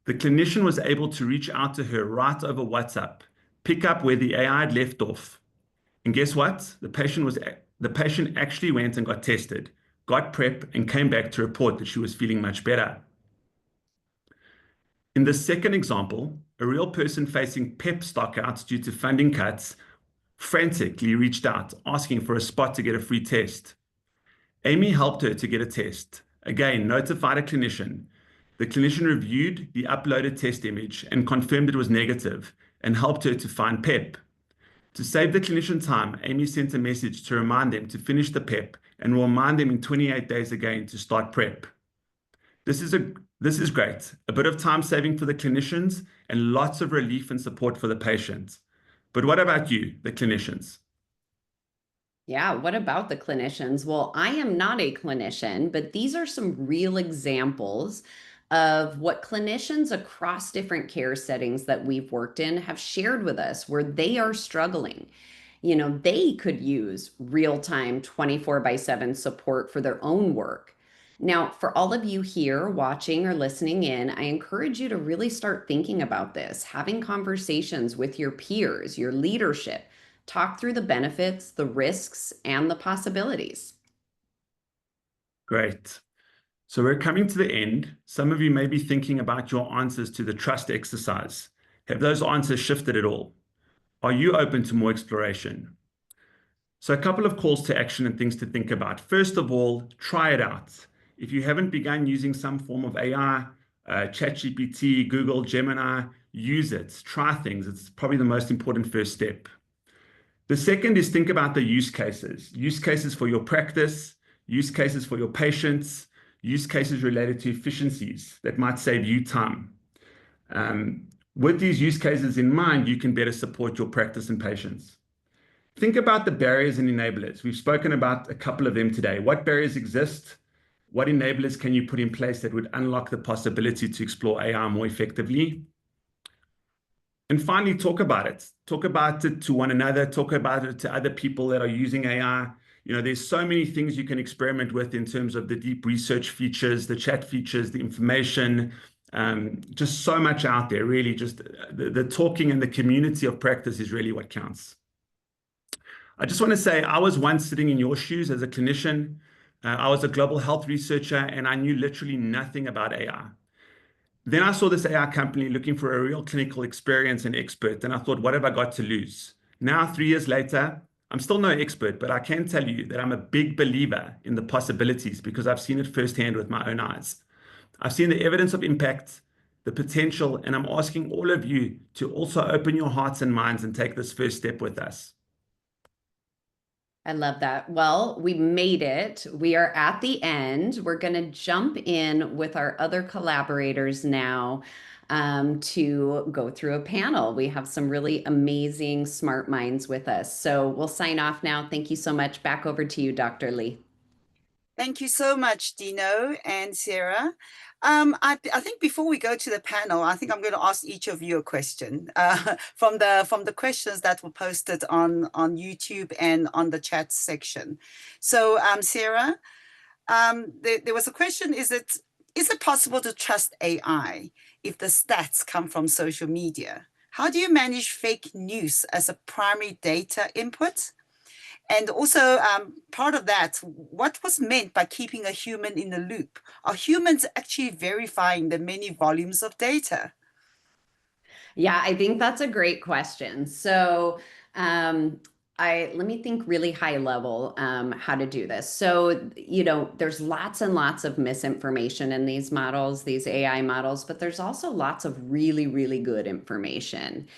The clinician was able to reach out to her right over WhatsApp, pick up where the AI had left off. And guess what? The patient actually went and got tested, got PrEP, and came back to report that she was feeling much better. In the second example, a real person facing PEP stockouts due to funding cuts frantically reached out, asking for a spot to get a free test. Amy helped her to get a test. Again, notified a clinician. The clinician reviewed the uploaded test image and confirmed it was negative and helped her to find PEP. To save the clinician time, Amy sent a message to remind them to finish the PEP and will remind them in 28 days again to start PrEP. This is great. A bit of time saving for the clinicians and lots of relief and support for the patients. But what about you, the clinicians? Yeah, what about the clinicians? Well, I am not a clinician, but these are some real examples of what clinicians across different care settings that we've worked in have shared with us where they are struggling. You know, they could use real-time 24/7 support for their own work. Now, for all of you here watching or listening in, I encourage you to really start thinking about this, having conversations with your peers, your leadership, talk through the benefits, the risks, and the possibilities. Great. So we're coming to the end. Some of you may be thinking about your answers to the trust exercise. Have those answers shifted at all? Are you open to more exploration? So a couple of calls to action and things to think about. First of all, try it out. If you haven't begun using some form of AI, ChatGPT, Google, Gemini, use it. Try things. It's probably the most important first step. The second is think about the use cases for your practice, use cases for your patients, use cases related to efficiencies that might save you time. With these use cases in mind, you can better support your practice and patients. Think about the barriers and enablers. We've spoken about a couple of them today. What barriers exist? What enablers can you put in place that would unlock the possibility to explore AI more effectively? And finally, talk about it. Talk about it to one another. Talk about it to other people that are using AI. There's so many things you can experiment with in terms of the deep research features, the chat features, the information, just so much out there, really. Just the talking and the community of practice is really what counts. I just want to say I was once sitting in your shoes as a clinician. I was a global health researcher, and I knew literally nothing about AI. Then I saw this AI company looking for a real clinical experience and expert, and I thought, what have I got to lose? Now, 3 years later, I'm still no expert, but I can tell you that I'm a big believer in the possibilities because I've seen it firsthand with my own eyes. I've seen the evidence of impact, the potential, and I'm asking all of you to also open your hearts and minds and take this first step with us. I love that. Well, we made it. We are at the end. We're going to jump in with our other collaborators now to go through a panel. We have some really amazing smart minds with us. So we'll sign off now. Thank you so much. Back over to you, Dr. Lee. Thank you so much, Dino and Sarah. I think before we go to the panel, I think I'm going to ask each of you a question from the questions that were posted on YouTube and on the chat section. So, Sarah, there was a question: is it possible to trust AI if the stats come from social media? How do you manage fake news as a primary data input? And also, part of that, what was meant by keeping a human in the loop? Are humans actually verifying the many volumes of data? Yeah, I think that's a great question. So let me think really high level how to do this. So, there's lots and lots of misinformation in these models, these AI models, but there's also lots of really, really good information.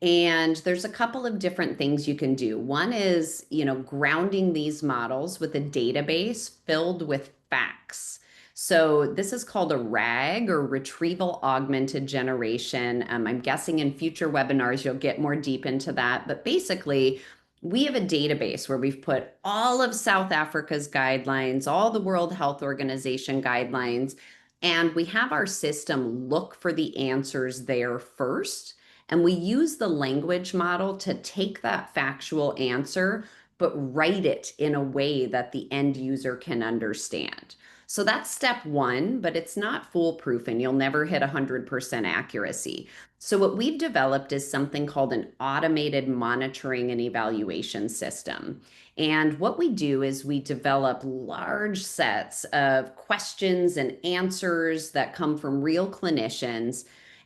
And there's a couple of different things you can do. One is, grounding these models with a database filled with facts. So this is called a RAG, or retrieval augmented generation. I'm guessing in future webinars, you'll get more deep into that. But basically, we have a database where we've put all of South Africa's guidelines, all the World Health Organization guidelines, and we have our system look for the answers there first. And we use the language model to take that factual answer, but write it in a way that the end user can understand. So that's step one, but it's not foolproof and you'll never hit 100% accuracy. So what we've developed is something called an automated monitoring and evaluation system. And what we do is we develop large sets of questions and answers that come from real clinicians,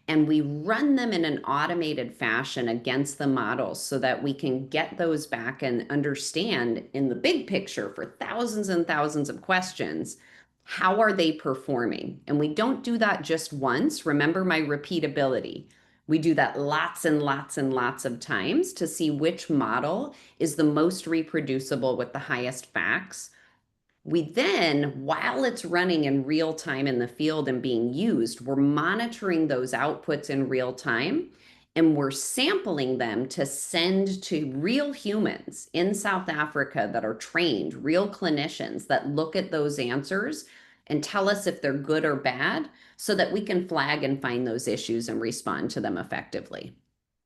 and we run them in an automated fashion against the models so that we can get those back and understand in the big picture for thousands and thousands of questions, how are they performing? And we don't do that just once. Remember my repeatability. We do that lots and lots and lots of times to see which model is the most reproducible with the highest facts. We then, while it's running in real time in the field and being used, we're monitoring those outputs in real time, and we're sampling them to send to real humans in South Africa that are trained, real clinicians that look at those answers and tell us if they're good or bad so that we can flag and find those issues and respond to them effectively.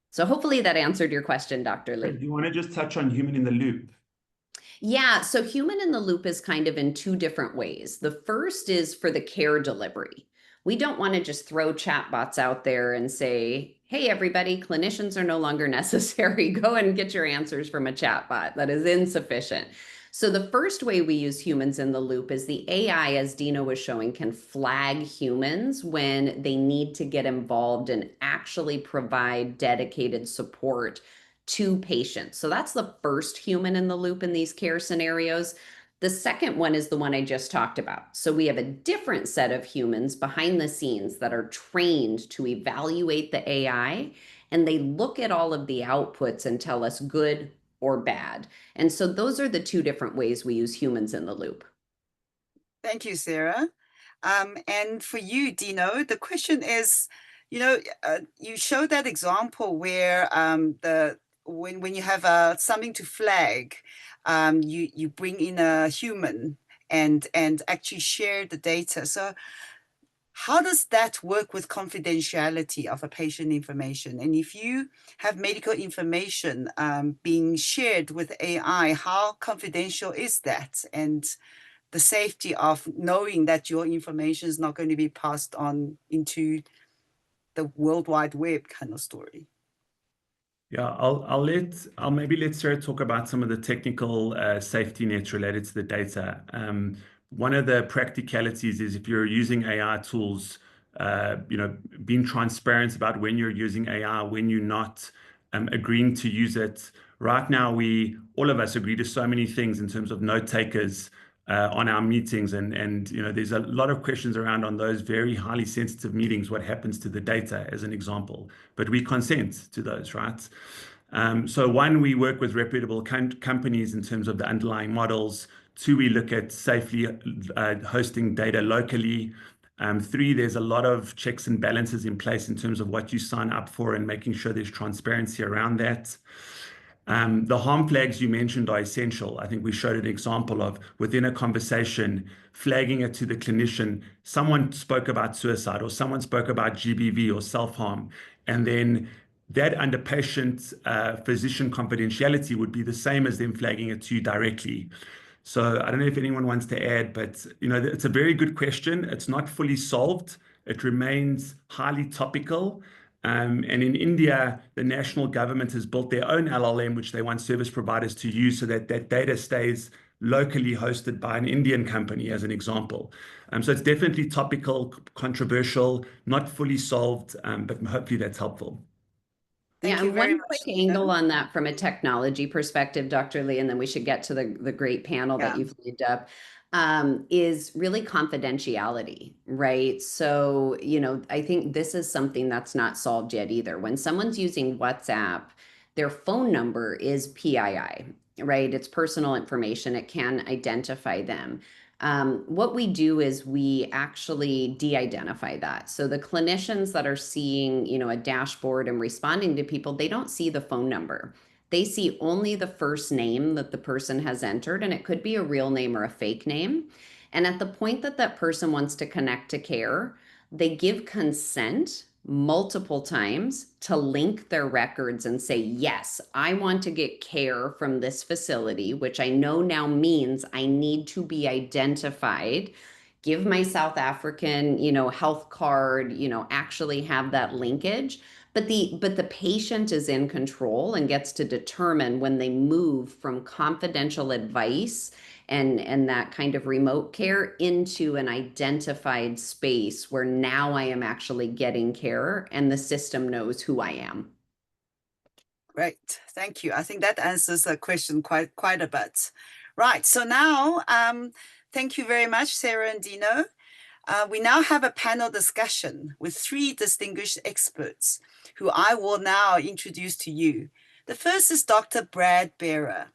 So hopefully that answered your question, Dr. Lee. Do you want to just touch on human in the loop? Yeah, so human in the loop is kind of in two different ways. The first is for the care delivery. We don't want to just throw chatbots out there and say, hey, everybody, clinicians are no longer necessary. Go and get your answers from a chatbot. That is insufficient. So the first way we use humans in the loop is the AI, as Dina was showing, can flag humans when they need to get involved and actually provide dedicated support to patients. So that's the first human in the loop in these care scenarios. The second one is the one I just talked about. So we have a different set of humans behind the scenes that are trained to evaluate the AI, and they look at all of the outputs and tell us good or bad. And so those are the two different ways we use humans in the loop. Thank you, Sarah. And for you, Dino, the question is, you showed that example where when you have something to flag, you bring in a human and actually share the data. So how does that work with confidentiality of a patient information? And if you have medical information being shared with AI, how confidential is that? And the safety of knowing that your information is not going to be passed on into the World Wide Web kind of story. Yeah, I'll maybe let Sarah talk about some of the technical safety nets related to the data. One of the practicalities is if you're using AI tools, being transparent about when you're using AI, when you're not, agreeing to use it. Right now, all of us agree to so many things in terms of note takers on our meetings, and there's a lot of questions around on those very highly sensitive meetings, what happens to the data, as an example. But we consent to those, right? So one, we work with reputable companies in terms of the underlying models. Two, we look at safely hosting data locally. Three, there's a lot of checks and balances in place in terms of what you sign up for and making sure there's transparency around that. The harm flags you mentioned are essential. I think we showed an example of within a conversation, flagging it to the clinician. Someone spoke about suicide or someone spoke about GBV or self-harm. And then that under patient physician confidentiality would be the same as them flagging it to you directly. So I don't know if anyone wants to add, but it's a very good question. It's not fully solved. It remains highly topical. And in India, the national government has built their own LLM, which they want service providers to use so that that data stays locally hosted by an Indian company, as an example. So it's definitely topical, controversial, not fully solved, but hopefully that's helpful. Thank Yeah, you and very one much, quick Dino. angle on that from a technology perspective, Dr. Lee, and then we should get to the great panel that you've lined up, is really confidentiality, right? So, I think this is something that's not solved yet either. When someone's using WhatsApp, their phone number is PII, right? It's personal information. It can identify them. What we do is we actually de-identify that. So the clinicians that are seeing, a dashboard and responding to people, they don't see the phone number. They see only the first name that the person has entered, and it could be a real name or a fake name. And at the point that that person wants to connect to care, they give consent multiple times to link their records and say, yes, I want to get care from this facility, which I know now means I need to be identified, give my South African, health card, actually have that linkage. But the patient is in control and gets to determine when they move from confidential advice and that kind of remote care into an identified space where now I am actually getting care and the system knows who I am. Great, thank you. I think that answers the question quite a bit. Right, so now, thank you very much, Sarah and Dino. We now have a panel discussion with three distinguished experts who I will now introduce to you. The first is Dr. Brad Behrer.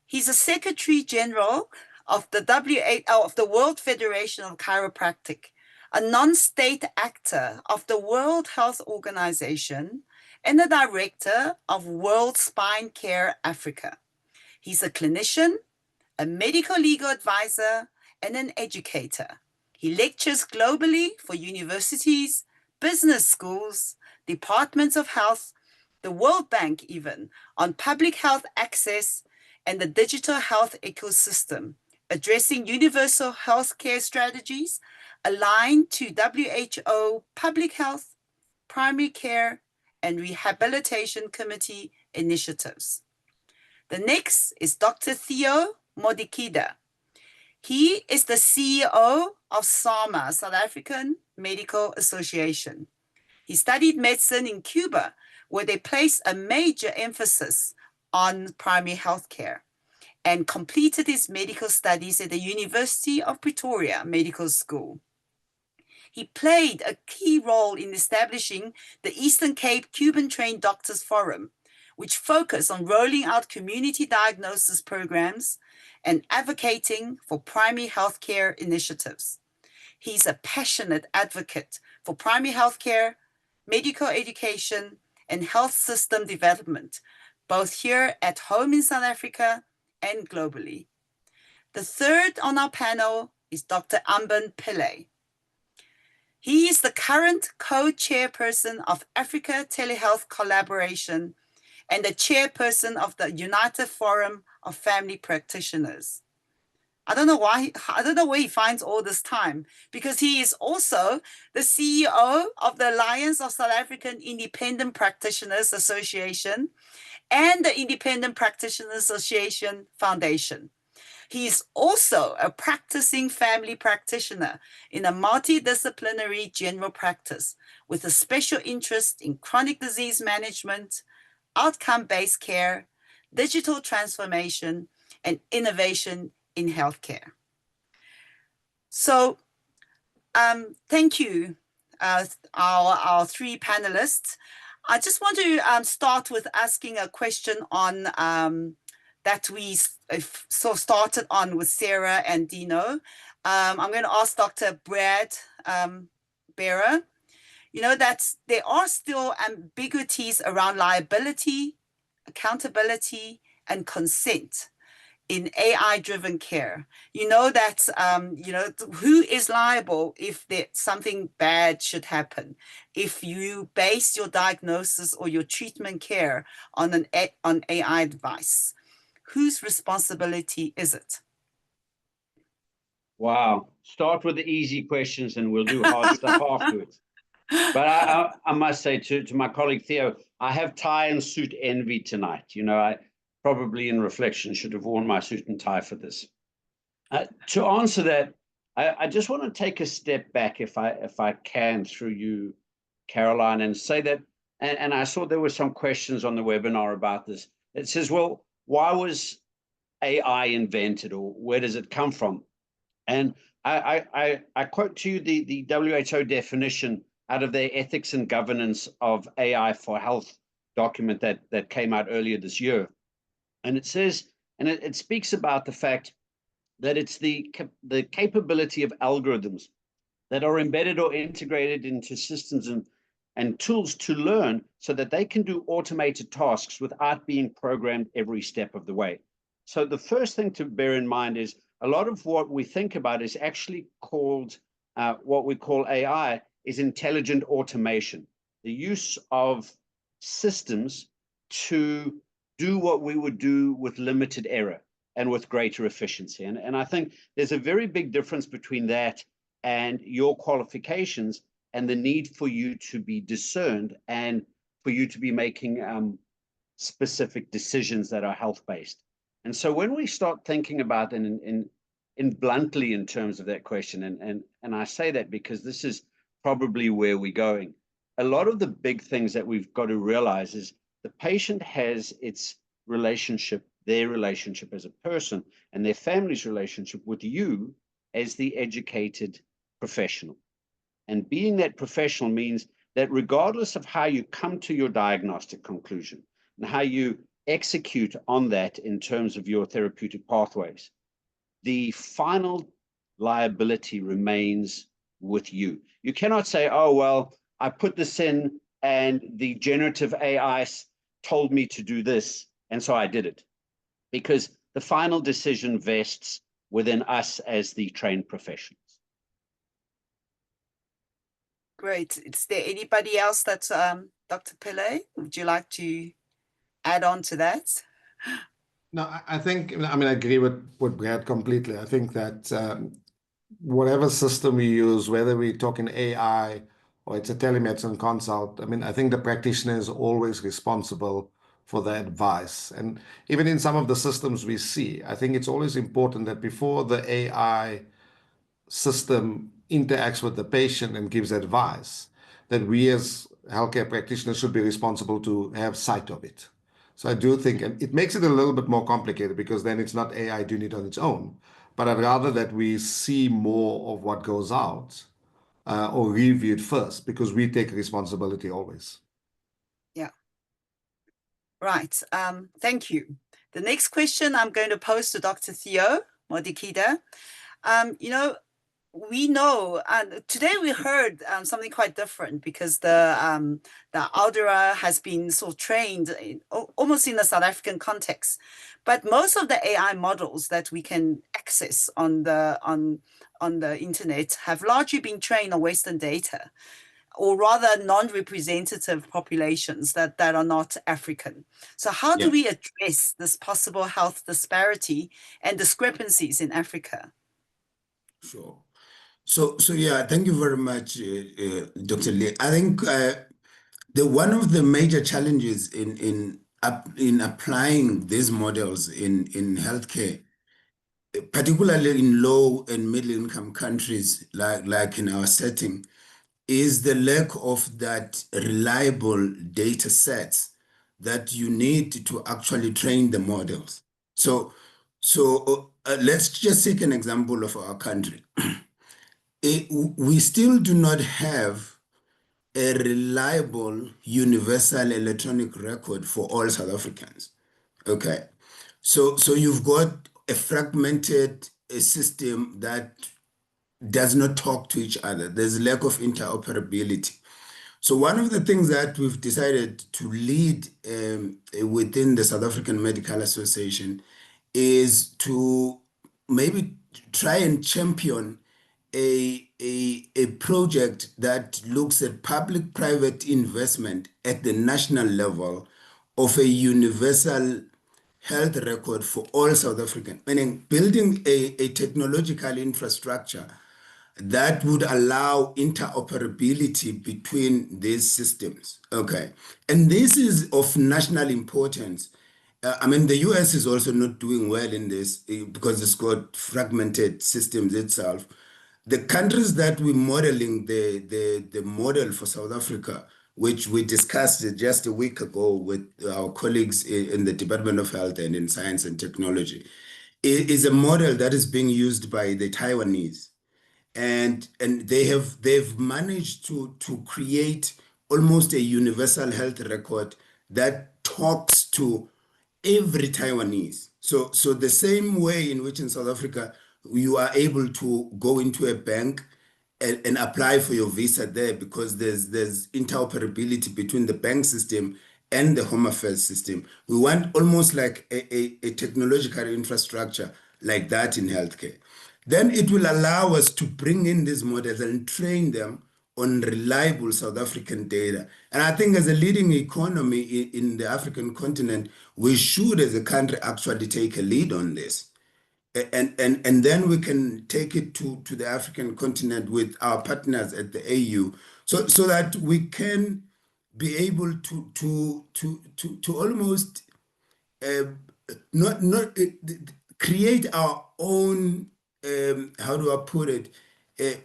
He's a Secretary General of the World Federation of Chiropractic, a non-state actor of the World Health Organization, and the director of World Spine Care Africa. He's a clinician, a medical legal advisor, and an educator. He lectures globally for universities, business schools, departments of health, the World Bank even, on public health access, and the digital health ecosystem, addressing universal healthcare strategies aligned to WHO public health, primary care, and rehabilitation committee initiatives. The next is Dr. Theo Modikida. He is the CEO of SAMA, South African Medical Association. He studied medicine in Cuba, where they placed a major emphasis on primary health care, and completed his medical studies at the University of Pretoria Medical School. He played a key role in establishing the Eastern Cape Cuban Trained Doctors Forum, which focused on rolling out community diagnosis programs and advocating for primary healthcare initiatives. He's a passionate advocate for primary healthcare, medical education, and health system development, both here at home in South Africa and globally. The third on our panel is Dr. Amban Pillay. He is the current co-chairperson of Africa TeleHealth Collaboration and the chairperson of the United Forum of Family Practitioners. I don't know where he finds all this time, because he is also the CEO of the Alliance of South African Independent Practitioners Association and the Independent Practitioners Association Foundation. He is also a practicing family practitioner in a multidisciplinary general practice with a special interest in chronic disease management, outcome-based care, digital transformation, and innovation in healthcare. So thank you, our three panelists. I just want to start with asking a question on that we started on with Sarah and Dino. I'm going to ask Dr. Brad Bearer. You know that there are still ambiguities around liability, accountability, and consent in AI-driven care. You know that, who is liable if something bad should happen? If you base your diagnosis or your treatment care on on AI device, whose responsibility is it? Wow. Start with the easy questions and we'll do hard stuff afterwards. But I must say to my colleague Theo, I have tie and suit envy tonight. You know, I probably in reflection should have worn my suit and tie for this. To answer that, I just want to take a step back, if I can, through you, Caroline, and say that, and I saw there were some questions on the webinar about this. It says, well, why was AI invented, or where does it come from? And I quote to you the WHO definition out of their ethics and governance of AI for health document that came out earlier this year. And it says, and it speaks about the fact that it's the capability of algorithms that are embedded or integrated into systems and tools to learn so that they can do automated tasks without being programmed every step of the way. So the first thing to bear in mind is a lot of what we think about is actually called, what we call AI, is intelligent automation, the use of systems to do what we would do with limited error and with greater efficiency. And I think there's a very big difference between that and your qualifications and the need for you to be discerned and for you to be making specific decisions that are health-based. And so when we start thinking about in bluntly in terms of that question, and I say that because this is probably where we're going, a lot of the big things that we've got to realize is the patient has its relationship, their relationship as a person, and their family's relationship with you as the educated professional. And being that professional means that regardless of how you come to your diagnostic conclusion and how you execute on that in terms of your therapeutic pathways, the final liability remains with you. You cannot say, oh, well, I put this in and the generative AI told me to do this, and so I did it. Because the final decision vests within us as the trained professionals. Great. Is there anybody else that's Dr. Pillay? Would you like to add on to that? No, I think, I mean, I agree with Brad completely. I think that whatever system we use, whether we talk in AI or it's a telemedicine consult, I mean, I think the practitioner is always responsible for the advice. And even in some of the systems we see, I think it's always important that before the AI system interacts with the patient and gives advice, that we as healthcare practitioners should be responsible to have sight of it. So I do think, and it makes it a little bit more complicated because then it's not AI doing it on its own, but I'd rather that we see more of what goes out or review it first because we take responsibility always. Yeah. Right. Thank you. The next question I'm going to pose to Dr. Theo Modikida. We know today we heard something quite different because the Aldera has been sort of trained almost in a South African context, but most of the AI models that we can access on the internet have largely been trained on Western data, or rather non-representative populations that are not African. So how do we address this possible health disparity and discrepancies in Africa? Sure. So yeah, thank you very much, Dr. Lee. I think one of the major challenges in applying these models in healthcare, particularly in low and middle income countries like in our setting, is the lack of that reliable data sets that you need to actually train the models. So let's just take an example of our country. We still do not have a reliable universal electronic record for all South Africans. Okay, so you've got a fragmented system that does not talk to each other. There's a lack of interoperability. So one of the things that we've decided to lead within the South African Medical Association is to maybe try and champion a project that looks at public-private investment at the national level of a universal health record for all South Africans, meaning building a technological infrastructure that would allow interoperability between these systems. Okay, and this is of national importance. I mean, the US is also not doing well in this because it's got fragmented systems itself. The countries that we're modeling the model for South Africa, which we discussed just a week ago with our colleagues in the Department of Health and in Science and Technology, is a model that is being used by the Taiwanese. And they've managed to create almost a universal health record that talks to every Taiwanese. So the same way in which in South Africa you are able to go into a bank and apply for your visa there because there's interoperability between the bank system and the Home Affairs system. We want almost like a technological infrastructure like that in healthcare. Then it will allow us to bring in these models and train them on reliable South African data. And I think as a leading economy in the African continent, we should as a country actually take a lead on this. And then we can take it to the African continent with our partners at the AU so that we can be able to almost not create our own how do I put it,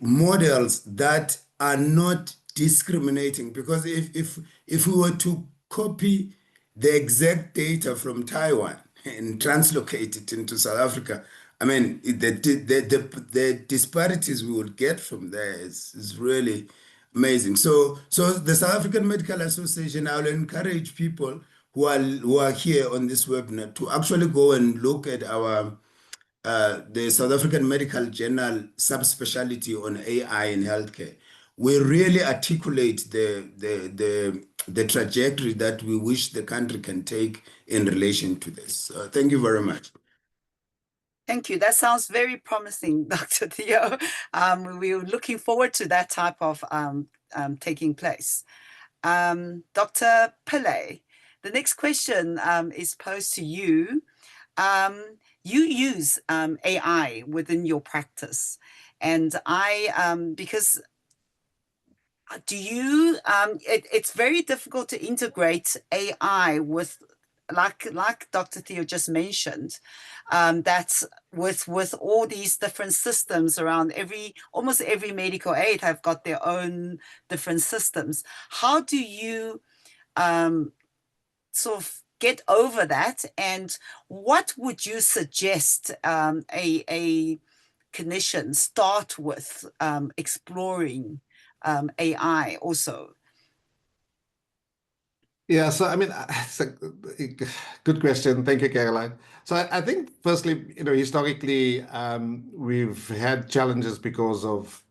models that are not discriminating. Because if we were to copy the exact data from Taiwan and translocate it into South Africa, I mean, the disparities we would get from there is really amazing. So the South African Medical Association, I will encourage people who are here on this webinar to actually go and look at our the South African Medical Journal subspecialty on AI in healthcare. We really articulate the trajectory that we wish the country can take in relation to this. Thank you very much. Thank you. That sounds very promising, Dr. Theo. We're looking forward to that type of taking place. Dr. Pillay, the next question is posed to you. you use AI within your practice, and because do you it's very difficult to integrate AI with, like Dr. Theo just mentioned, that's with all these different systems around. Almost every medical aid have got their own different systems. How do you sort of get over that, and what would you suggest a clinician start with exploring AI also? Yeah, so I mean, it's a good question. Thank you, Caroline. So I think, firstly, historically, we've had challenges because of,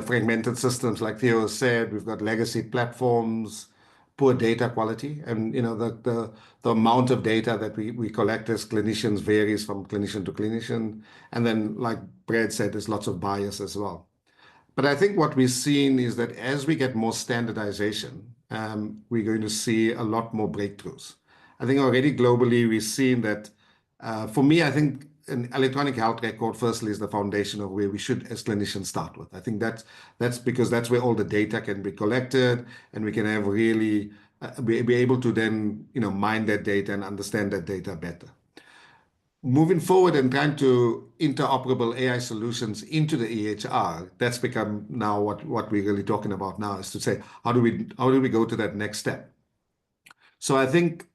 fragmented systems. Like Theo said, we've got legacy platforms, poor data quality, and the amount of data that we collect as clinicians varies from clinician to clinician. And then, like Brad said, there's lots of bias as well. But I think what we've seen is that as we get more standardization, we're going to see a lot more breakthroughs. I think already globally, we've seen that, for me, I think an electronic health record, firstly, is the foundation of where we should, as clinicians, start with. I think that's because that's where all the data can be collected, and we can have really be able to then, mine that data and understand that data better. Moving forward and trying to interoperable AI solutions into the EHR, that's become now what we're really talking about now, is to say, how do we go to that next step? So I think,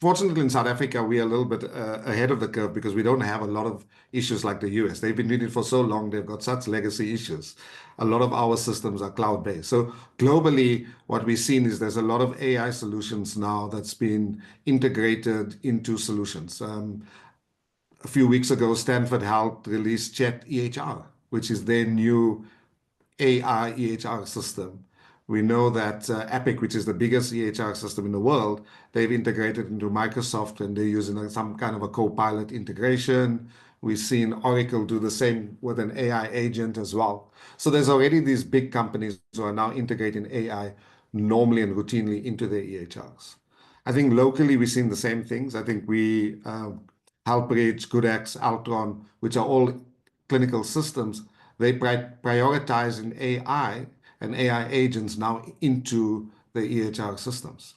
fortunately, in South Africa, we are a little bit ahead of the curve because we don't have a lot of issues like the US. They've been doing it for so long, they've got such legacy issues. A lot of our systems are cloud-based. So globally, what we've seen is there's a lot of AI solutions now that's been integrated into solutions. A few weeks ago, Stanford Health released Chat EHR, which is their new AI EHR system. We know that Epic, which is the biggest EHR system in the world, they've integrated into Microsoft, and they're using some kind of a co-pilot integration. We've seen Oracle do the same with an AI agent as well. So there's already these big companies who are now integrating AI normally and routinely into their EHRs. I think locally, we've seen the same things. I think Healthbridge, GoodX, Altron, which are all clinical systems, they prioritize an AI and AI agents now into the EHR systems.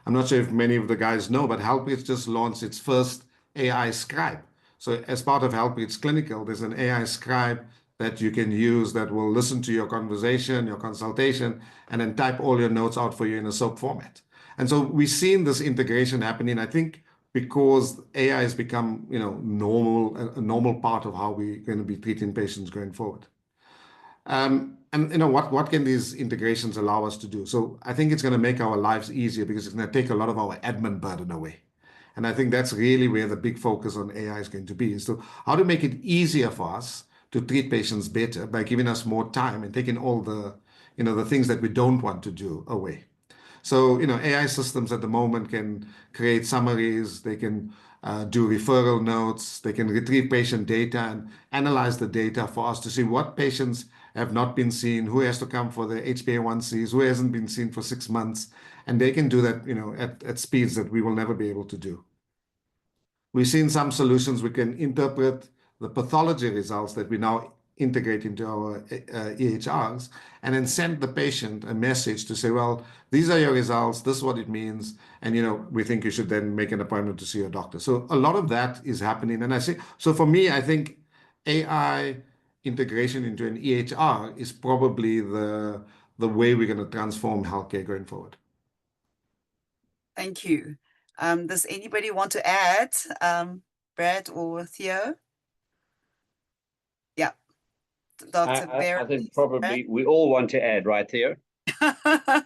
I'm not sure if many of the guys know, but Healthbridge just launched its first AI scribe. So as part of Healthbridge Clinical, there's an AI scribe that you can use that will listen to your conversation, your consultation, and then type all your notes out for you in a SOAP format. And so we've seen this integration happening, I think, because AI has become, a normal part of how we're going to be treating patients going forward. And what can these integrations allow us to do? So I think it's going to make our lives easier because it's going to take a lot of our admin burden away. And I think that's really where the big focus on AI is going to be, is to how to make it easier for us to treat patients better by giving us more time and taking all the, the things that we don't want to do away. So, AI systems at the moment can create summaries, they can do referral notes, they can retrieve patient data and analyze the data for us to see what patients have not been seen, who has to come for the HbA1cs, who hasn't been seen for 6 months. And they can do that, at speeds that we will never be able to do. We've seen some solutions we can interpret the pathology results that we now integrate into our EHRs, and then send the patient a message to say, well, these are your results, this is what it means, and we think you should then make an appointment to see your doctor. So a lot of that is happening. And so for me, I think AI integration into an EHR is probably the way we're going to transform healthcare going forward. Thank you. Does anybody want to add, Brad or Theo? Yeah. Dr. Barrett. I think probably we all want to add, right, Theo? I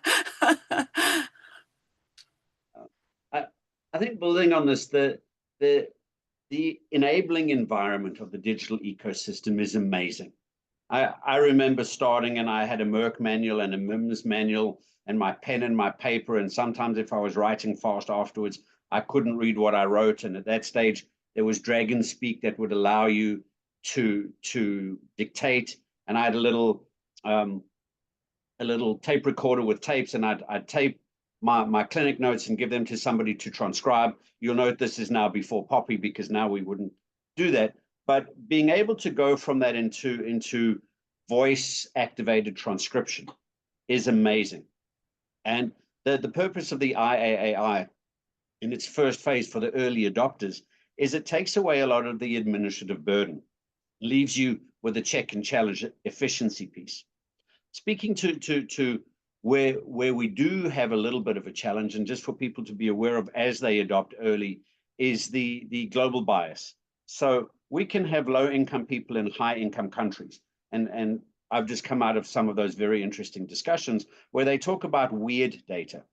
think building on this, the enabling environment of the digital ecosystem is amazing. I remember starting, and I had a Merck manual and a MIMS manual and my pen and my paper, and sometimes if I was writing fast afterwards, I couldn't read what I wrote. And at that stage, there was Dragon Speak that would allow you to dictate, and I had a little tape recorder with tapes, and I'd tape my clinic notes and give them to somebody to transcribe. You'll note this is now before Poppy, because now we wouldn't do that. But being able to go from that into voice activated transcription is amazing. And the purpose of the IAAI in its first phase for the early adopters is it takes away a lot of the administrative burden, leaves you with a check and challenge efficiency piece. Speaking to where we do have a little bit of a challenge, and just for people to be aware of as they adopt early, is the global bias. So we can have low-income people in high-income countries, and I've just come out of some of those very interesting discussions where they talk about weird data.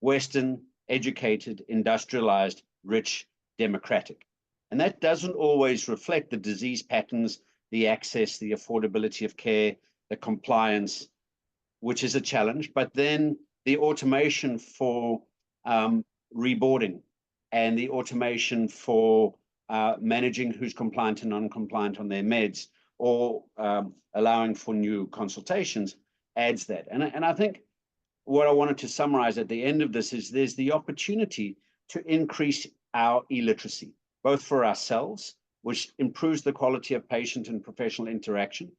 Western, educated, industrialized, rich, democratic. And that doesn't always reflect the disease patterns, the access, the affordability of care, the compliance, which is a challenge. But then the automation for reboarding and the automation for managing who's compliant and non-compliant on their meds, or allowing for new consultations, adds that. And I think what I wanted to summarize at the end of this is there's the opportunity to increase our illiteracy, both for ourselves, which improves the quality of patient and professional interaction,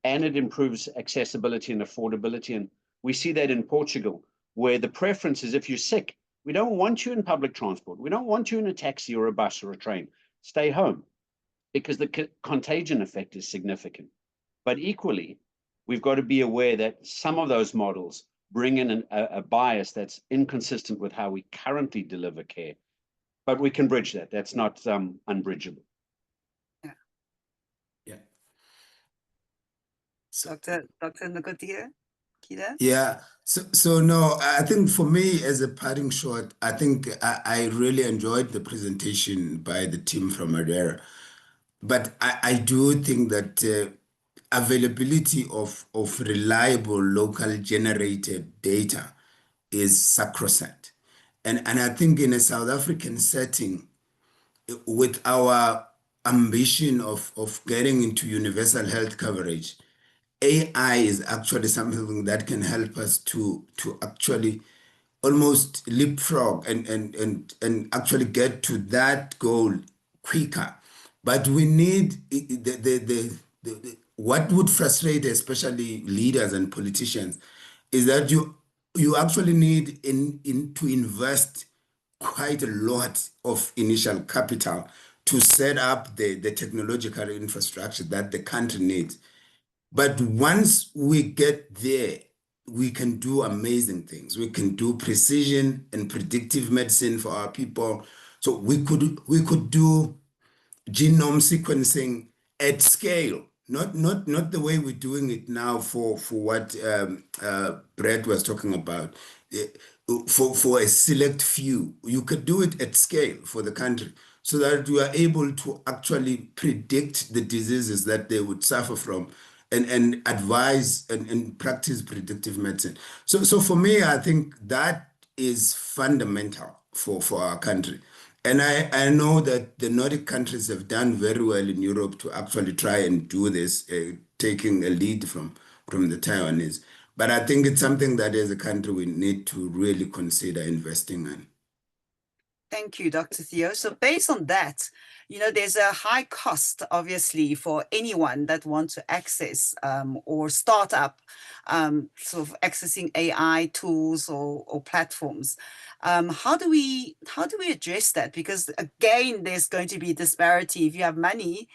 and it improves accessibility and affordability. And we see that in Portugal, where the preference is, if you're sick, we don't want you in public transport. We don't want you in a taxi or a bus or a train. Stay home, because the contagion effect is significant. But equally, we've got to be aware that some of those models bring in a bias that's inconsistent with how we currently deliver care. But we can bridge that. That's not unbridgeable. Yeah. Yeah. Dr. Ngotier, Kida? Yeah. So no, I think for me, as a parting shot, I think I really enjoyed the presentation by the team from Madeira. But I do think that availability of reliable local generated data is sacrosanct. And I think in a South African setting, with our ambition of getting into universal health coverage, AI is actually something that can help us to actually almost leapfrog and actually get to that goal quicker. But we need what would frustrate especially leaders and politicians is that you actually need to invest quite a lot of initial capital to set up the technological infrastructure that the country needs. But once we get there, we can do amazing things. We can do precision and predictive medicine for our people. So we could do genome sequencing at scale, not the way we're doing it now for what Brett was talking about. For a select few, you could do it at scale for the country, so that you are able to actually predict the diseases that they would suffer from, and advise and practice predictive medicine. So for me, I think that is fundamental for our country. And I know that the Nordic countries have done very well in Europe to actually try and do this, taking a lead from the Taiwanese. But I think it's something that as a country we need to really consider investing in. Thank you, Dr. Theo. So based on that, there's a high cost, obviously, for anyone that wants to access or start up sort of accessing AI tools or platforms. How do we address that? Because again, there's going to be disparity. If you have money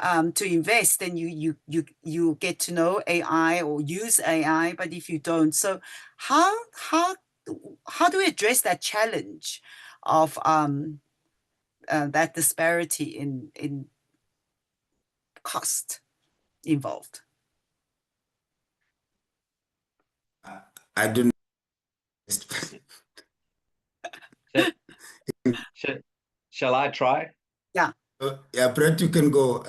to invest, then you get to know AI or use AI. But if you don't, so how do we address that challenge of that disparity in cost involved? I don't Shall I try? Yeah. Yeah, Brett, you can go.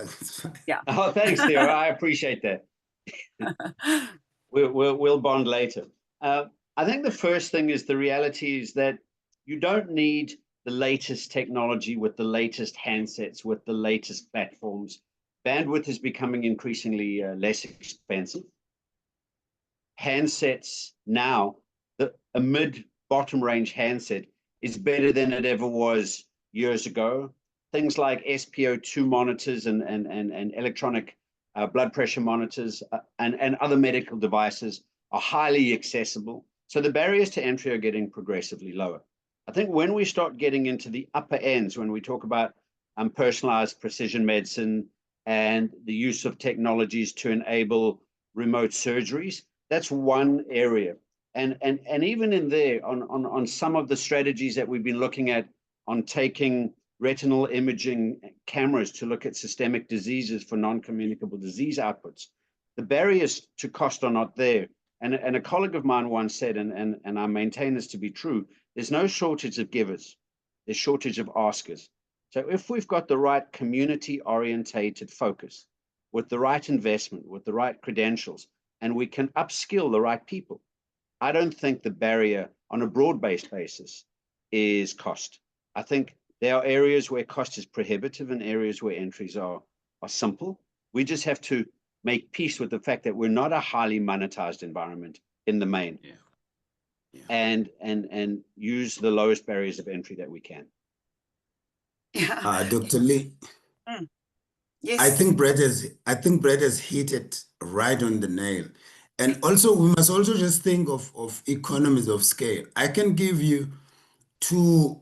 Yeah. Oh, thanks, Theo. I appreciate that. We'll bond later. I think the first thing is the reality is that you don't need the latest technology with the latest handsets, with the latest platforms. Bandwidth is becoming increasingly less expensive. Handsets now, a bottom range handset is better than it ever was years ago. Things like SpO2 monitors and electronic blood pressure monitors and other medical devices are highly accessible. So the barriers to entry are getting progressively lower. I think when we start getting into the upper ends, when we talk about personalized precision medicine and the use of technologies to enable remote surgeries, that's one area. And even in there, on some of the strategies that we've been looking at on taking retinal imaging cameras to look at systemic diseases for non-communicable disease outputs, the barriers to cost are not there. And a colleague of mine once said, and I maintain this to be true, there's no shortage of givers, there's shortage of askers. So if we've got the right community-orientated focus, with the right investment, with the right credentials, and we can upskill the right people, I don't think the barrier on a broad-based basis is cost. I think there are areas where cost is prohibitive and areas where entries are simple. We just have to make peace with the fact that we're not a highly monetized environment in the main. Yeah. And use the lowest barriers of entry that we can. Yeah. Dr. Lee, Yes. I think Brett has hit it right on the nail. And also, we must also just think of economies of scale. I can give you two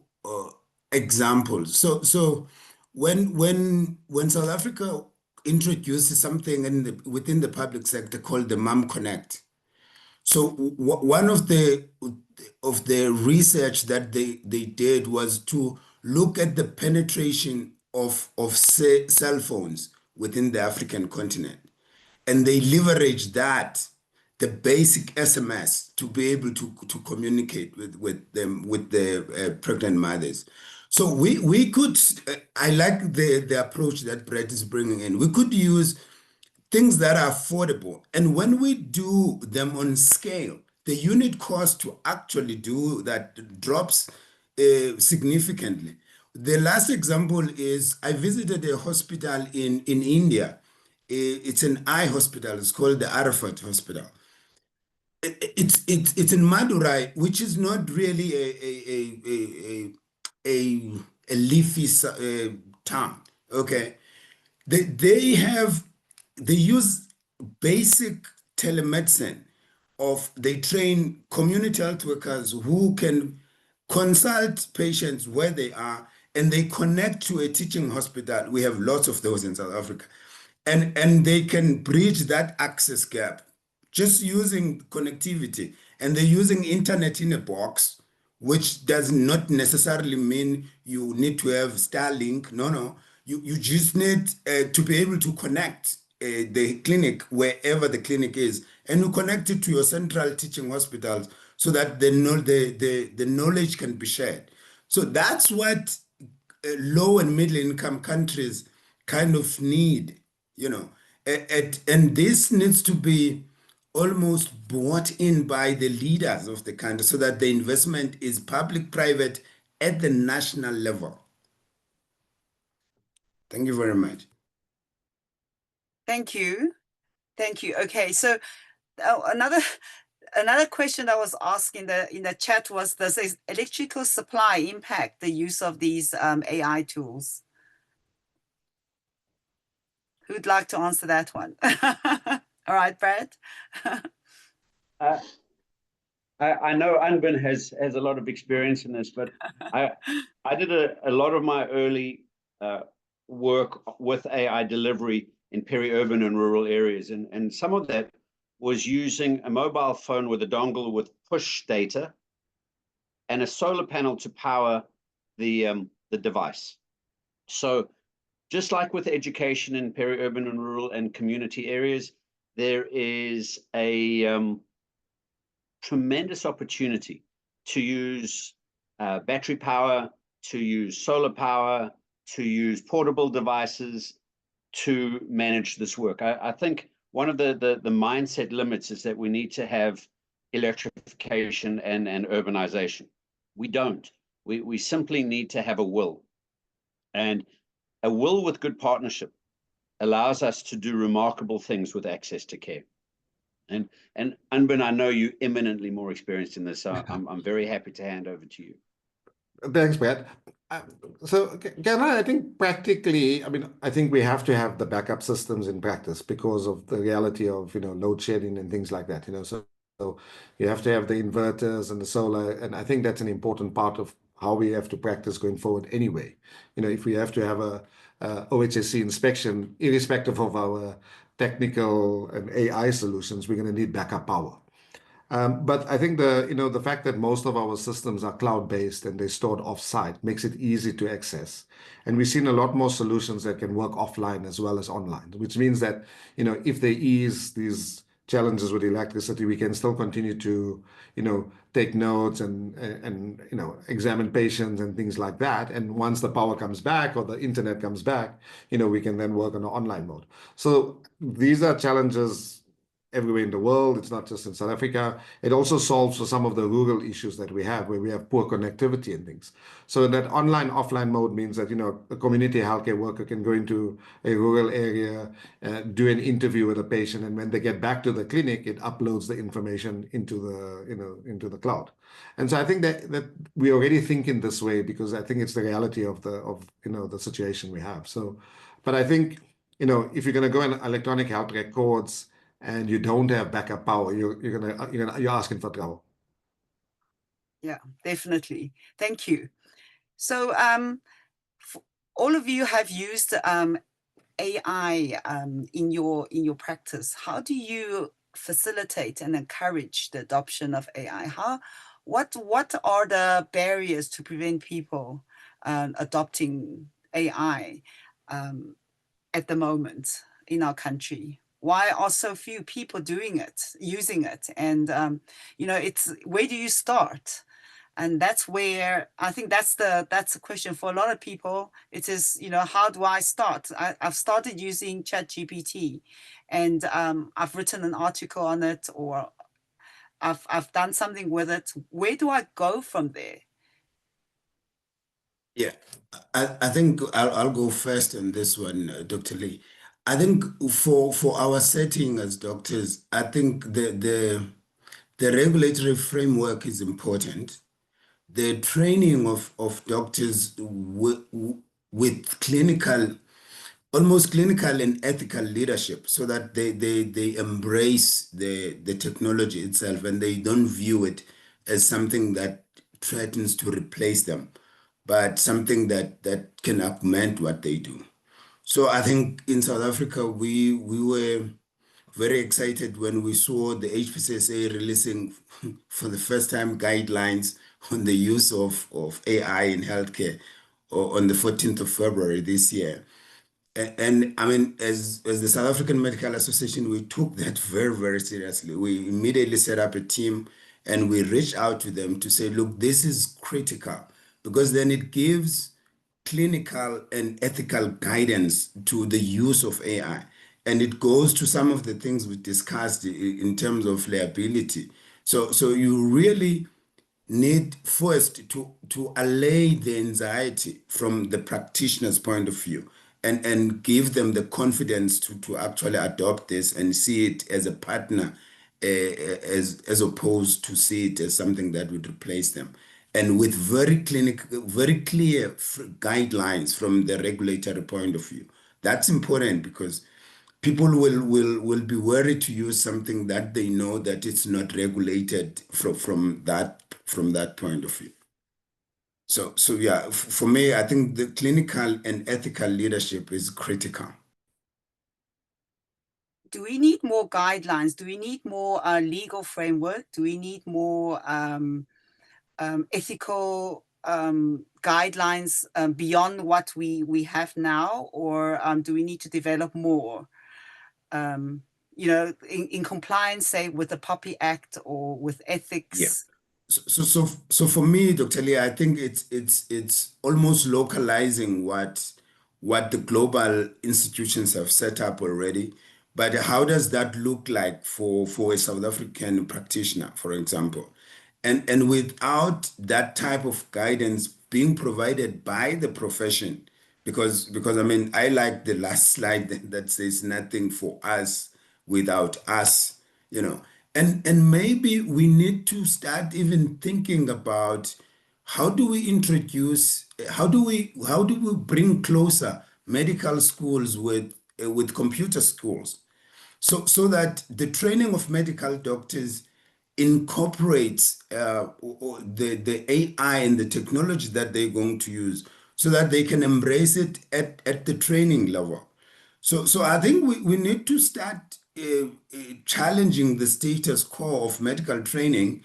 examples. So when South Africa introduces something within the public sector called the Mom Connect. So one of the research that they did was to look at the penetration of cell phones within the African continent, and they leveraged that, the basic SMS, to be able to communicate with the pregnant mothers. So we could, I like the approach that Brett is bringing in. We could use things that are affordable, and when we do them on scale, the unit cost to actually do that drops significantly. The last example is I visited a hospital in India. It's an eye hospital. It's called the Arafat Hospital. It's in Madurai, which is not really a leafy town. Okay, they use basic telemedicine. They train community health workers who can consult patients where they are, and they connect to a teaching hospital. We have lots of those in South Africa, and they can bridge that access gap just using connectivity. And they're using internet in a box, which does not necessarily mean you need to have Starlink. No. You just need to be able to connect the clinic wherever the clinic is, and you connect it to your central teaching hospitals so that the knowledge can be shared. So that's what low and middle income countries kind of need, and this needs to be almost bought in by the leaders of the country so that the investment is public-private at the national level. Thank you very much. Thank you. Okay, so another question I was asked in the chat was, does electrical supply impact the use of these AI tools? Who'd like to answer that one? All right, Brad. I know Anbin has a lot of experience in this, but I did a lot of my early work with AI delivery in peri-urban and rural areas, and some of that was using a mobile phone with a dongle with push data and a solar panel to power the device. So just like with education in peri-urban and rural and community areas, there is a tremendous opportunity to use battery power, to use solar power, to use portable devices to manage this work. I think one of the mindset limits is that we need to have electrification and urbanization. We don't. We simply need to have a will. And a will with good partnership allows us to do remarkable things with access to care. And Anbin, I know you're eminently more experienced in this, so I'm very happy to hand over to you. Thanks, Brad. So, Caroline, I think practically, I think we have to have the backup systems in practice because of the reality of, load shedding and things like that, So you have to have the inverters and the solar, and I think that's an important part of how we have to practice going forward anyway. If we have to have a OHSC inspection, irrespective of our technical and AI solutions, we're going to need backup power. But I think the fact that most of our systems are cloud-based and they're stored off-site makes it easy to access. And we've seen a lot more solutions that can work offline as well as online, which means that, if they ease these challenges with electricity, we can still continue to, take notes and examine patients and things like that. And once the power comes back or the internet comes back, we can then work on an online mode. So these are challenges everywhere in the world. It's not just in South Africa. It also solves for some of the rural issues that we have, where we have poor connectivity and things. So that online offline mode means that a community healthcare worker can go into a rural area, do an interview with a patient, and when they get back to the clinic, it uploads the information into the cloud. And so I think that we already think in this way because I think it's the reality of the situation we have. So, but I think if you're going to go in electronic health records and you don't have backup power, you're asking for trouble. Yeah, definitely. Thank you. So all of you have used AI in your practice. How do you facilitate and encourage the adoption of AI? What are the barriers to prevent people adopting AI at the moment in our country? Why are so few people using it? And it's where do you start? And that's where I think that's a question for a lot of people. It is, how do I start? I've started using ChatGPT, and I've written an article on it, or I've done something with it. Where do I go from there? Yeah, I think I'll go first on this one, Dr. Lee. I think for our setting as doctors, I think the regulatory framework is important. The training of doctors with almost clinical and ethical leadership, so that they embrace the technology itself and they don't view it as something that threatens to replace them, but something that can augment what they do. So I think in South Africa, we were very excited when we saw the HPCSA releasing for the first time guidelines on the use of AI in healthcare on the 14th of February this year. And I mean, as the South African Medical Association, we took that very, very seriously. We immediately set up a team and we reached out to them to say, look, this is critical, because then it gives clinical and ethical guidance to the use of AI. And it goes to some of the things we discussed in terms of liability. So you really need first to allay the anxiety from the practitioner's point of view, and give them the confidence to actually adopt this and see it as a partner, as opposed to see it as something that would replace them. And with very clear guidelines from the regulatory point of view. That's important because people will be worried to use something that they know that it's not regulated from that point of view. So yeah, for me, I think the clinical and ethical leadership is critical. Do we need more guidelines? Do we need more legal framework? Do we need more ethical guidelines beyond what we have now, or do we need to develop more? In compliance, say with the Poppy Act or with ethics. Yeah. So for me, Dr. Lee, I think it's almost localizing what the global institutions have set up already. But how does that look like for a South African practitioner, for example? And without that type of guidance being provided by the profession, because I mean, I like the last slide that says nothing for us without us. you know. And maybe we need to start even thinking about how do we introduce, how do we bring closer medical schools with computer schools, so that the training of medical doctors incorporates the AI and the technology that they're going to use, so that they can embrace it at the training level. So I think we need to start challenging the status quo of medical training.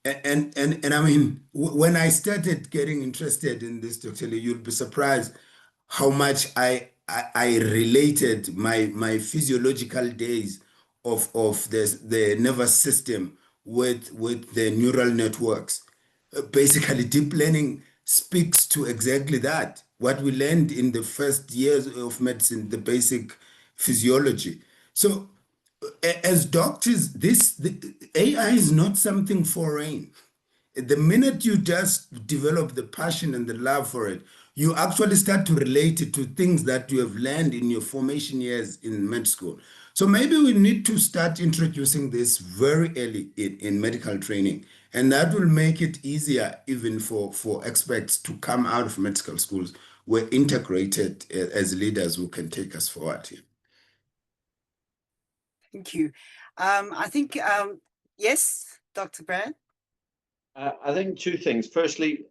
And I mean, when I started getting interested in this, Dr. Lee, you'll be surprised how much I related my physiological days of the nervous system with the neural networks. Basically, deep learning speaks to exactly that. What we learned in the first years of medicine, the basic physiology. So, as doctors, the AI is not something foreign. The minute you just develop the passion and the love for it, you actually start to relate it to things that you have learned in your formation years in med school. So maybe we need to start introducing this very early in medical training. And that will make it easier even for experts to come out of medical schools. We're integrated as leaders who can take us forward here. Thank you. I think, yes, Dr. Brad? I think two things. Firstly,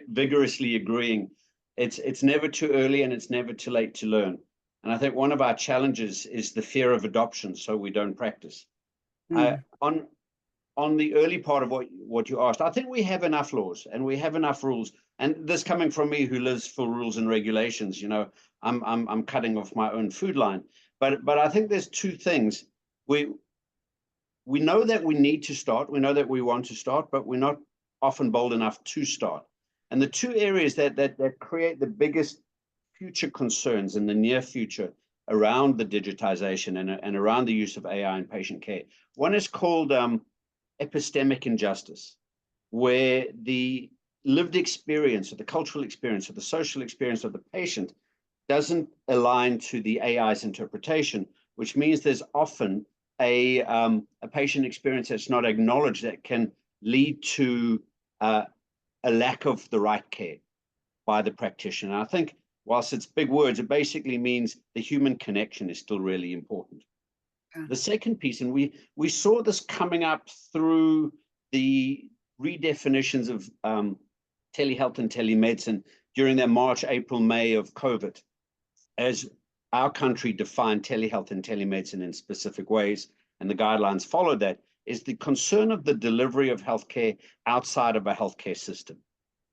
vigorously agreeing. It's never too early and it's never too late to learn. And I think one of our challenges is the fear of adoption, so we don't practice. On the early part of what you asked, I think we have enough laws and we have enough rules. And this coming from me, who lives for rules and regulations, you know, I'm cutting off my own food line. But I think there's two things. We know that we need to start. We know that we want to start, but we're not often bold enough to start. And the two areas that create the biggest future concerns in the near future around the digitization and around the use of AI in patient care. One is called epistemic injustice, where the lived experience or the cultural experience or the social experience of the patient doesn't align to the AI's interpretation, which means there's often a patient experience that's not acknowledged that can lead to a lack of the right care by the practitioner. And I think whilst it's big words, it basically means the human connection is still really important. The second piece, and we saw this coming up through the redefinitions of telehealth and telemedicine during their March, April, May of COVID, as our country defined telehealth and telemedicine in specific ways, and the guidelines followed that, is the concern of the delivery of healthcare outside of a healthcare system.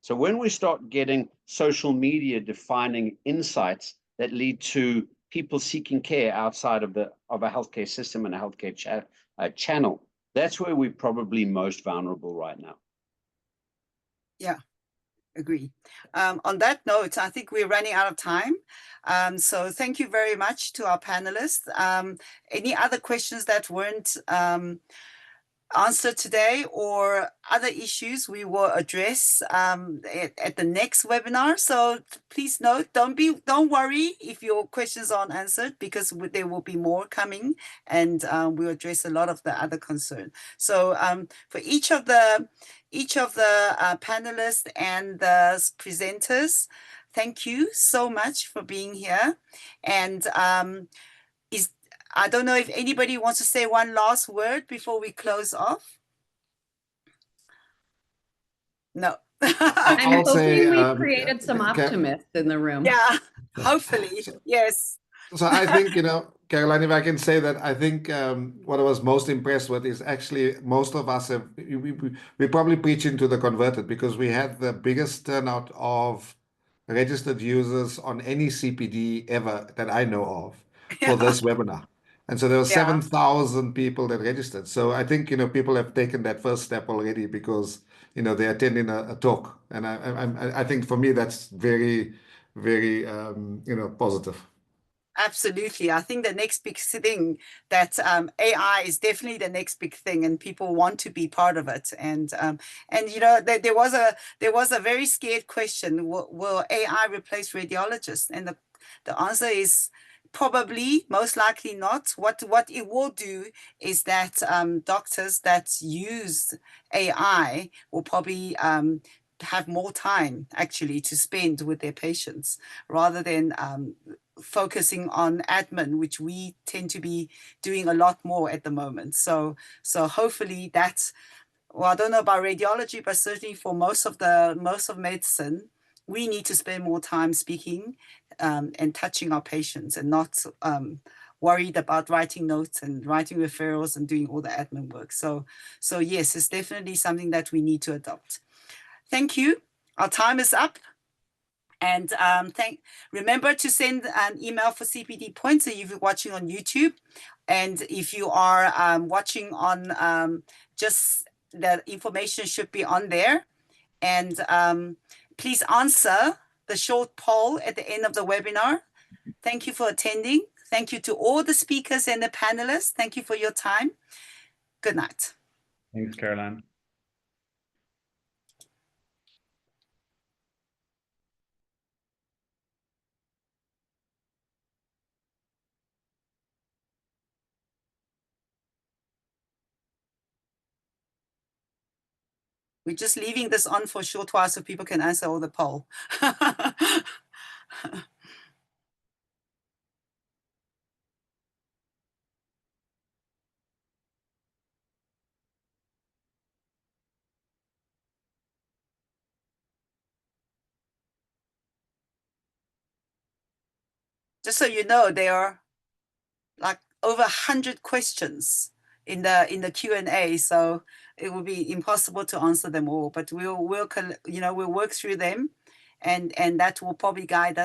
So when we start getting social media defining insights that lead to people seeking care outside of a healthcare system and a healthcare channel, that's where we're probably most vulnerable right now. Yeah, agree. On that note, I think we're running out of time. So thank you very much to our panelists. Any other questions that weren't answered today or other issues we will address at the next webinar. So please note, don't worry if your questions aren't answered, because there will be more coming, and we'll address a lot of the other concerns. So for each of the panelists and the presenters, thank you so much for being here. And I don't know if anybody wants to say one last word before we close off. No. I'm hoping we created some optimists in the room. Yeah, hopefully, yes. So I think, Caroline, if I can say that, I think what I was most impressed with is actually most of us we probably preaching to the converted, because we had the biggest turnout of registered users on any CPD ever that I know of for this webinar. And so there were 7,000 people that registered. So I think, people have taken that first step already, because, they're attending a talk. And I think for me, that's very, very, positive. Absolutely. I think the next big thing that AI is definitely the next big thing, and people want to be part of it. And there was a very scared question: will AI replace radiologists? And the answer is Probably, most likely not. What it will do is that doctors that use AI will probably have more time actually to spend with their patients rather than focusing on admin, which we tend to be doing a lot more at the moment. So hopefully that's, well, I don't know about radiology, but certainly for most of medicine, we need to spend more time speaking and touching our patients and not worried about writing notes and writing referrals and doing all the admin work. So yes, it's definitely something that we need to adopt. Thank you. Our time is up. And remember to send an email for CPD points if you're watching on YouTube. And if you are watching on just the information should be on there. And please answer the short poll at the end of the webinar. Thank you for attending. Thank you to all the speakers and the panelists. Thank you for your time. Good night. Thanks, Caroline. We're just leaving this on for a short while so people can answer all the poll. Just so you know, there are like over 100 questions in the Q&A, so it will be impossible to answer them all. But we'll work through them, and that will probably guide us